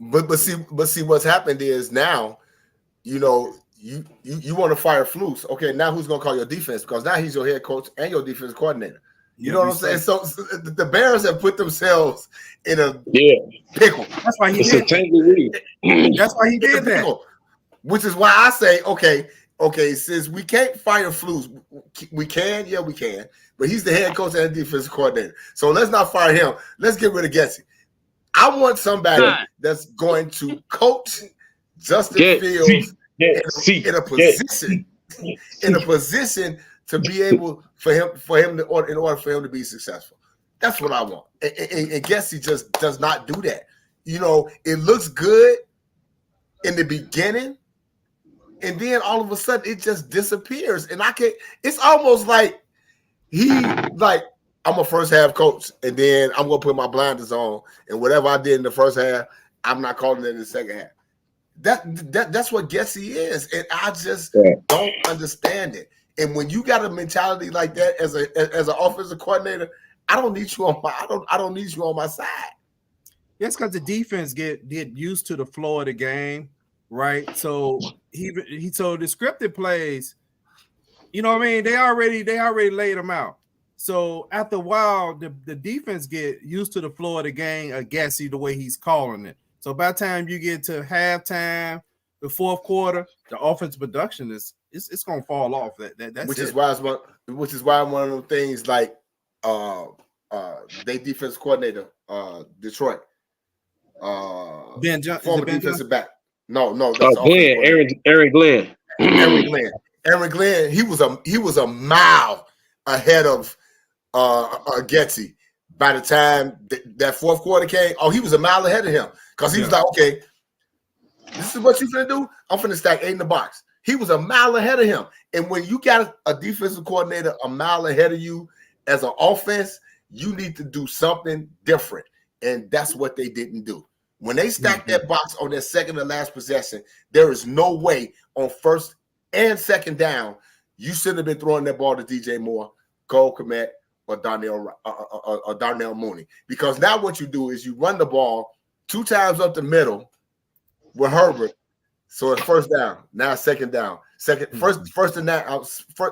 But see what's happened is now, you want to fire Flukes. Okay, now who's gonna call your defense? Because now he's your head coach and your defense coordinator. You know what I'm saying? So the Bears have put themselves in a pickle. That's why he did that. That's why he did that. Which is why I say, okay, since we can't fire Flukes, we can, but he's the head coach and the defensive coordinator. So let's not fire him. Let's get rid of Gessie. I want somebody that's going to coach Justin Fields in a position to be able in order for him to be successful. That's what I want. And Gessie just does not do that. It looks good in the beginning, and then all of a sudden it just disappears. And it's almost like I'm a first half coach, and then I'm gonna put my blinders on, and whatever I did in the first half, I'm not calling it in the second half. That's what Gessie is, and I just don't understand it. And when you got a mentality like that as an offensive coordinator, I don't need you on my side. That's because the defense get used to the flow of the game, right? So so the scripted plays, they already laid them out. So after a while, the defense get used to the flow of the game, Gessie, the way he's calling it. So by the time you get to halftime, the fourth quarter, the offensive production it's gonna fall off. That's which is why one of those things like they defense coordinator, Detroit, former defensive back. No, that's Glenn, Aaron Glenn. Aaron Glenn, he was a mile ahead of Gessie. By the time that fourth quarter came, he was a mile ahead of him because he was like, okay, this is what you finna do. I'm finna stack 8 in the box. He was a mile ahead of him. And when you got a defensive coordinator a mile ahead of you as an offense, you need to do something different. And that's what they didn't do. When they stacked that box on their second to last possession, there is no way on first and second down you shouldn't have been throwing that ball to DJ Moore, Cole Kmet, or Darnell Mooney. Because now what you do is you run the ball 2 times up the middle with Herbert. So it's first down. Now it's second down. First and 9,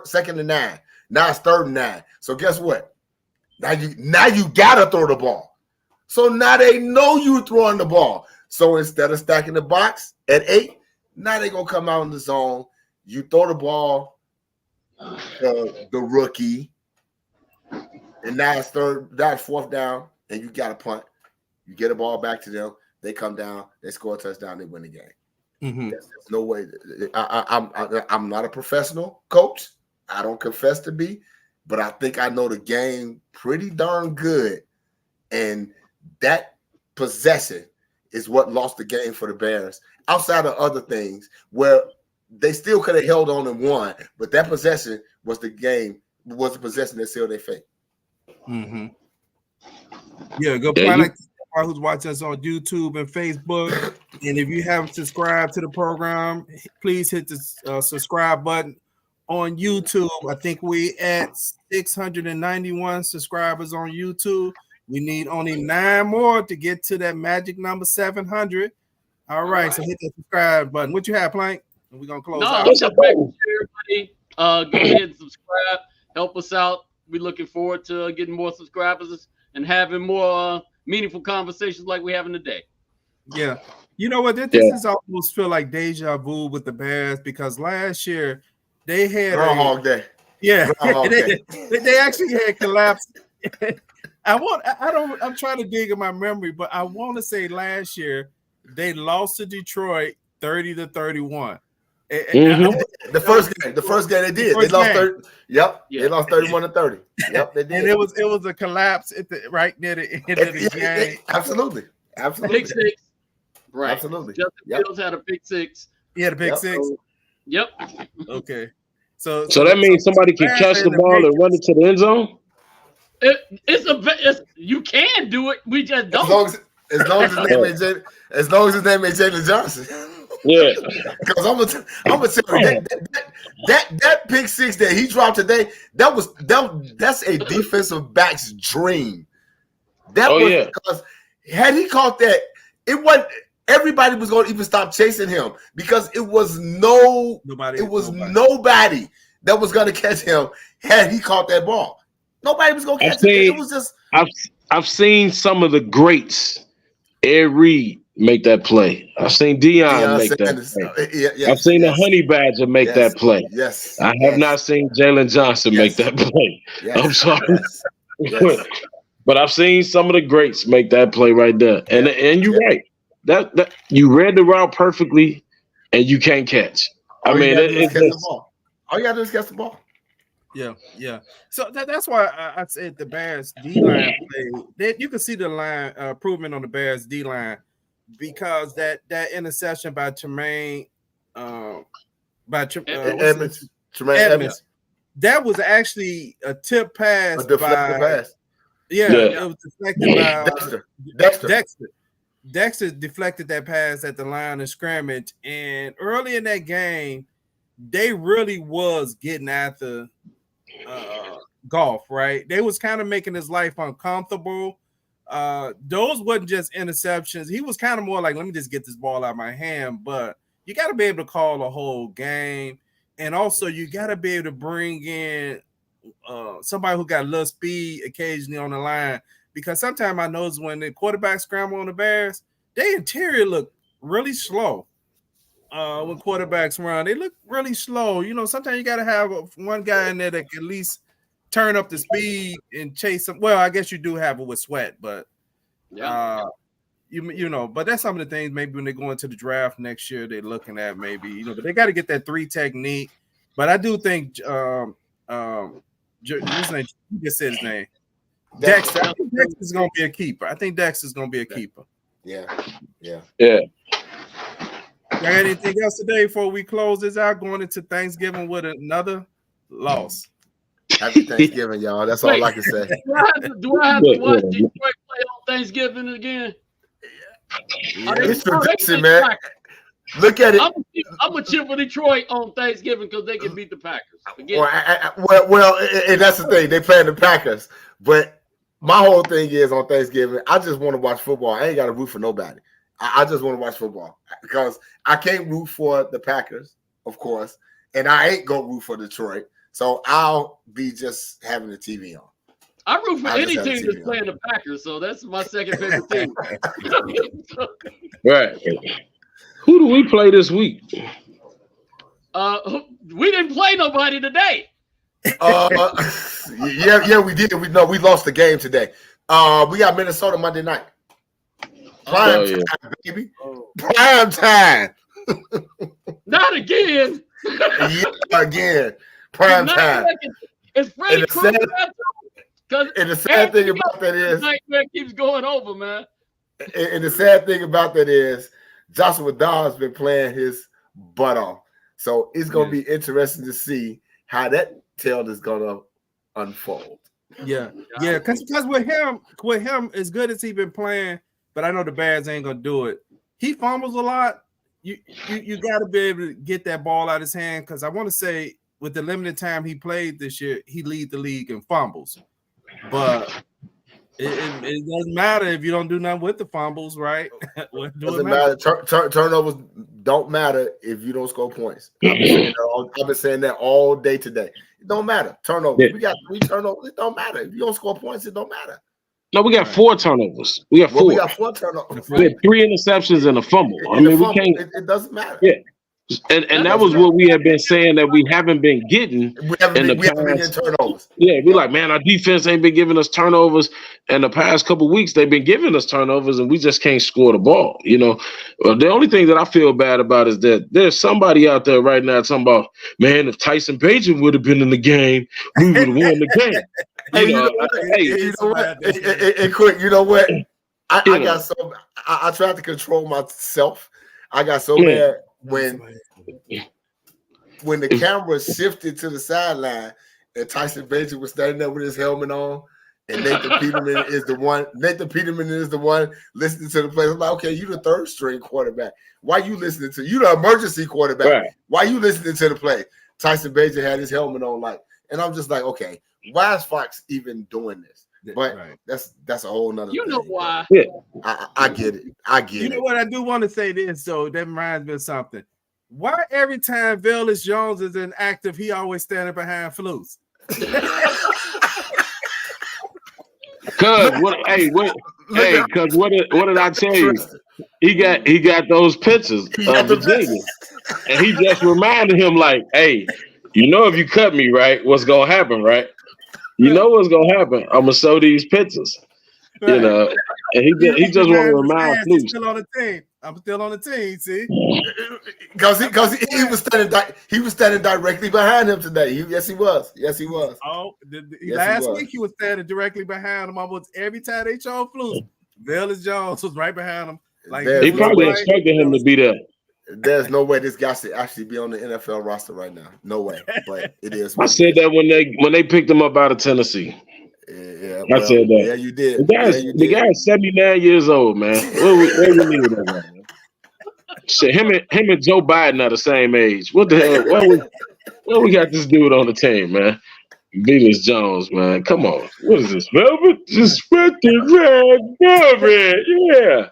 second and 9. Now it's third and 9. So guess what? Now you gotta throw the ball. So now they know you throwing the ball. So instead of stacking the box at 8, now they're gonna come out in the zone. you throw the ball to the rookie, and now it's fourth down, and you got a punt. You get a ball back to them. They come down. They score a touchdown. They win the game. There's no way. I'm not a professional coach. I don't confess to be, but I think I know the game pretty darn good. And that possession is what lost the game for the Bears. Outside of other things, where they still could have held on and won, but that possession was the possession that sealed their fate. Yeah, good point. Like who's watching us on YouTube and Facebook, and if you haven't subscribed to the program, please hit the subscribe button on YouTube. I think we at 691 subscribers on YouTube. We need only 9 more to get to that magic number 700. All right, so hit that subscribe button. What you have, Plank? We're gonna close out. Everybody, go ahead and subscribe. Help us out. We're looking forward to getting more subscribers and having more meaningful conversations like we're having today. Yeah. You know what? This is almost feel like deja vu with the Bears, because last year they had Groundhog Day. Yeah. Groundhog Day. They actually had collapsed. I'm trying to dig in my memory, but I want to say last year they lost to Detroit 30-31. The first game they did. They lost 30. Yep. Yeah. They lost 31-30. Yep, they did. And it was a collapse right near the end of the game. Absolutely. Pick six. Right. Absolutely. Justin Fields had a pick six. He had a pick six. Yep. Okay. So that means somebody can catch the ball and run it to the end zone? You can do it. We just don't. As long as his name is Jalen Johnson. Yeah. Because I'm gonna tell you that pick six that he dropped today, that's a defensive back's dream. Because had he caught that, it wasn't everybody was going to even stop chasing him, because it was nobody that was going to catch him had he caught that ball. Nobody was going to catch it. It was just I've seen some of the greats, Ed Reed, make that play. I've seen Deion make that play. I've seen the Honey Badger make that play. Yes. I have not seen Jalen Johnson make that play. I'm sorry. But I've seen some of the greats make that play right there. And you're right. That you read the route perfectly and you can't catch. All you gotta do is catch the ball. Yeah. So that's why I said the Bears D-line play. You can see the line improvement on the Bears D-line, because that interception by Tremaine Edmonds, that was actually a tip pass. A deflected pass. Yeah, it was deflected by Dexter deflected that pass at the line of scrimmage, and early in that game, they really was getting after Goff, right? They was kind of making his life uncomfortable. Those wasn't just interceptions. He was kind of more like, let me just get this ball out of my hand. But you got to be able to call a whole game, and also you got to be able to bring in somebody who got a little speed occasionally on the line, because sometimes I notice when the quarterback scramble on the Bears, their interior look really slow. When quarterbacks run, they look really slow. You know, sometimes you got to have one guy in there that can at least turn up the speed and chase them. Well, I guess you do have it with Sweat, but you know, but that's some of the things maybe when they go into the draft next year, they're looking at maybe, you know, but they got to get that 3 technique. But I do think his name, you just said his name. Dexter. I think Dexter's gonna be a keeper. Yeah. Y'all got anything else today before we close this out, going into Thanksgiving with another loss? Happy Thanksgiving, y'all. That's all I can say. Do I have to watch Detroit play on Thanksgiving again? It's tradition, man. Look at it. I'm a chip for Detroit on Thanksgiving because they can beat the Packers. Well, and that's the thing. They playing the Packers. But my whole thing is on Thanksgiving, I just want to watch football. I ain't got to root for nobody. I just want to watch football, because I can't root for the Packers, of course, and I ain't going to root for Detroit. So I'll be just having the TV on. I root for any team that's playing the Packers, so that's my second favorite team. Right. Who do we play this week? We didn't play nobody today. Yeah, we did. We lost the game today. We got Minnesota Monday night. Prime time, baby. Prime time. Not again. Yeah, again. Prime time. It's Freddie Krueger. And the sad thing about that is, nightmare keeps going over, man. And the sad thing about that is, Joshua Dobbs been playing his butt off. So it's gonna be interesting to see how that tale is gonna unfold. Yeah, because with him, as good as he been playing, but I know the Bears ain't gonna do it. He fumbles a lot. You got to be able to get that ball out of his hand, because I want to say with the limited time he played this year, he lead the league in fumbles. But it doesn't matter if you don't do nothing with the fumbles, right? Doesn't matter. Turnovers don't matter if you don't score points. I've been saying that all day today. It don't matter. Turnovers. Yeah. We got 3 turnovers. It don't matter. If you don't score points, it don't matter. No, we got 4 turnovers. We got 4. We got 4 turnovers. We had 3 interceptions and a fumble. We can't. It doesn't matter. Yeah. And that was what we have been saying that we haven't been getting. We haven't been getting turnovers. Yeah, we're like, man, our defense ain't been giving us turnovers. And the past couple of weeks, they've been giving us turnovers, and we just can't score the ball. The only thing that I feel bad about is that there's somebody out there right now talking about, man, if Tyson Bagent would have been in the game, we would have won the game. Quick, you know what? I tried to control myself. I got so mad when the camera shifted to the sideline and Tyson Bagent was standing there with his helmet on, and Nathan Peterman is the one listening to the play. I'm like, okay, you the 3rd string quarterback. Why you listening to you the emergency quarterback? Right. Why you listening to the play? Tyson Bagent had his helmet on, and I'm just like, okay, why is Fox even doing this? But that's a whole nother thing. Know why. Yeah. I get it. You know what? I do want to say this, so that reminds me of something. Why every time Velus Jones is inactive, he always standing behind Flus? Cause what did I tell you? He got those pictures of Virginia. And he just reminded him, like, hey, if you cut me, right, what's gonna happen, right? You know what's gonna happen. I'm gonna show these pictures. Right. And he just want to remind Flus. Still on the team. I'm still on the team. See, because he was standing directly behind him today. Yes, he was. Oh, last week he was standing directly behind him almost every time they showed Flus. Velus Jones was right behind him. Like he probably expected him to be there. There's no way this guy should actually be on the NFL roster right now. No way. But it is. I said that when they picked him up out of Tennessee. Yeah, I said that. Yeah, you did. The guy's 79 years old, man. Where we need that guy, man? Shit, him and Joe Biden are the same age. What the hell? Why we got this dude on the team, man? Velus Jones, man. Come on. What is this? Velvet? Suspected red velvet. Yeah.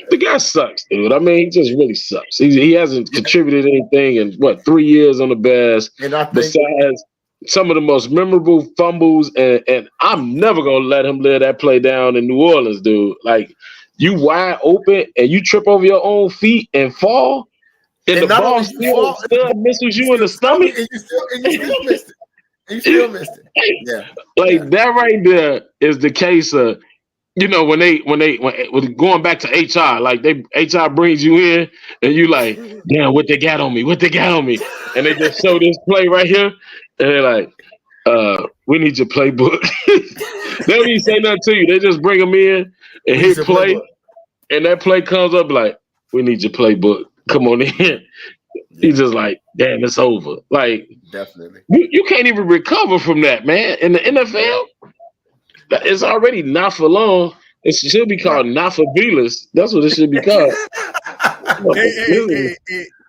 The guy sucks, dude. I mean, he just really sucks. He hasn't contributed anything in 3 years on the Bears. And I think besides some of the most memorable fumbles, and I'm never gonna let him live that play down in New Orleans, dude. Like, you wide open and you trip over your own feet and fall, and the ball still misses you in the stomach. And you still missed it. You still missed it. Yeah. That right there is the case of, when going back to HR, like HR brings you in and you like, damn, what they got on me? And they just show this play right here, and they're like, we need your playbook. They don't even say nothing to you. They just bring them in and hit play, and that play comes up like, we need your playbook. Come on in. He's just like, damn, it's over. Like, definitely. You can't even recover from that, man. In the NFL, it's already not for long. It should be called not for Velus. That's what it should be called.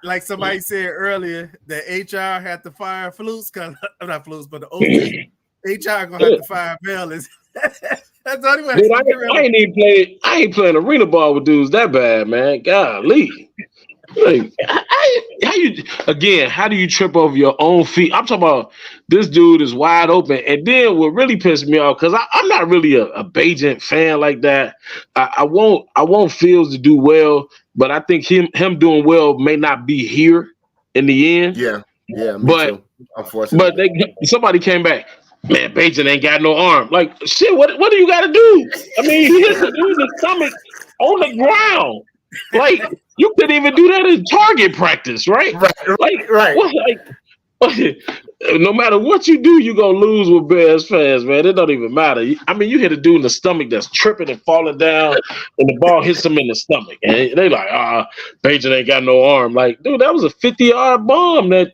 Like somebody said earlier, that HR had to fire Flus, not Flus, but the OC. HR gonna have to fire Velus. That's the only way. Dude, I ain't playing arena ball with dudes that bad, man. Golly. Like, how do you trip over your own feet? I'm talking about this dude is wide open. And then what really pissed me off, because I'm not really a Bagent fan like that. I want Fields to do well, but I think him doing well may not be here. in the end. Yeah, me But- too. Unfortunately, But somebody came back. Man, Bajan ain't got no arm. Like shit. What do you got to do? I mean, he hit the dude in the stomach on the ground. Like you couldn't even do that in target practice, right? right. What, like, no matter what you do, you gonna lose with Bears fans, man. It don't even matter. I mean, you hit a dude in the stomach that's tripping and falling down, and the ball hits him in the stomach, and they like, Bajan ain't got no arm. Like, dude, that was a 50-yard bomb that.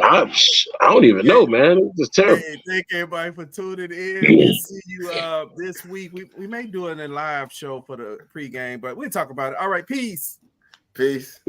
I don't even know, man. It's just terrible. Hey, thank everybody for tuning in. We'll see you this week. We may do a live show for the pregame, but we'll talk about it. All right, peace. Peace.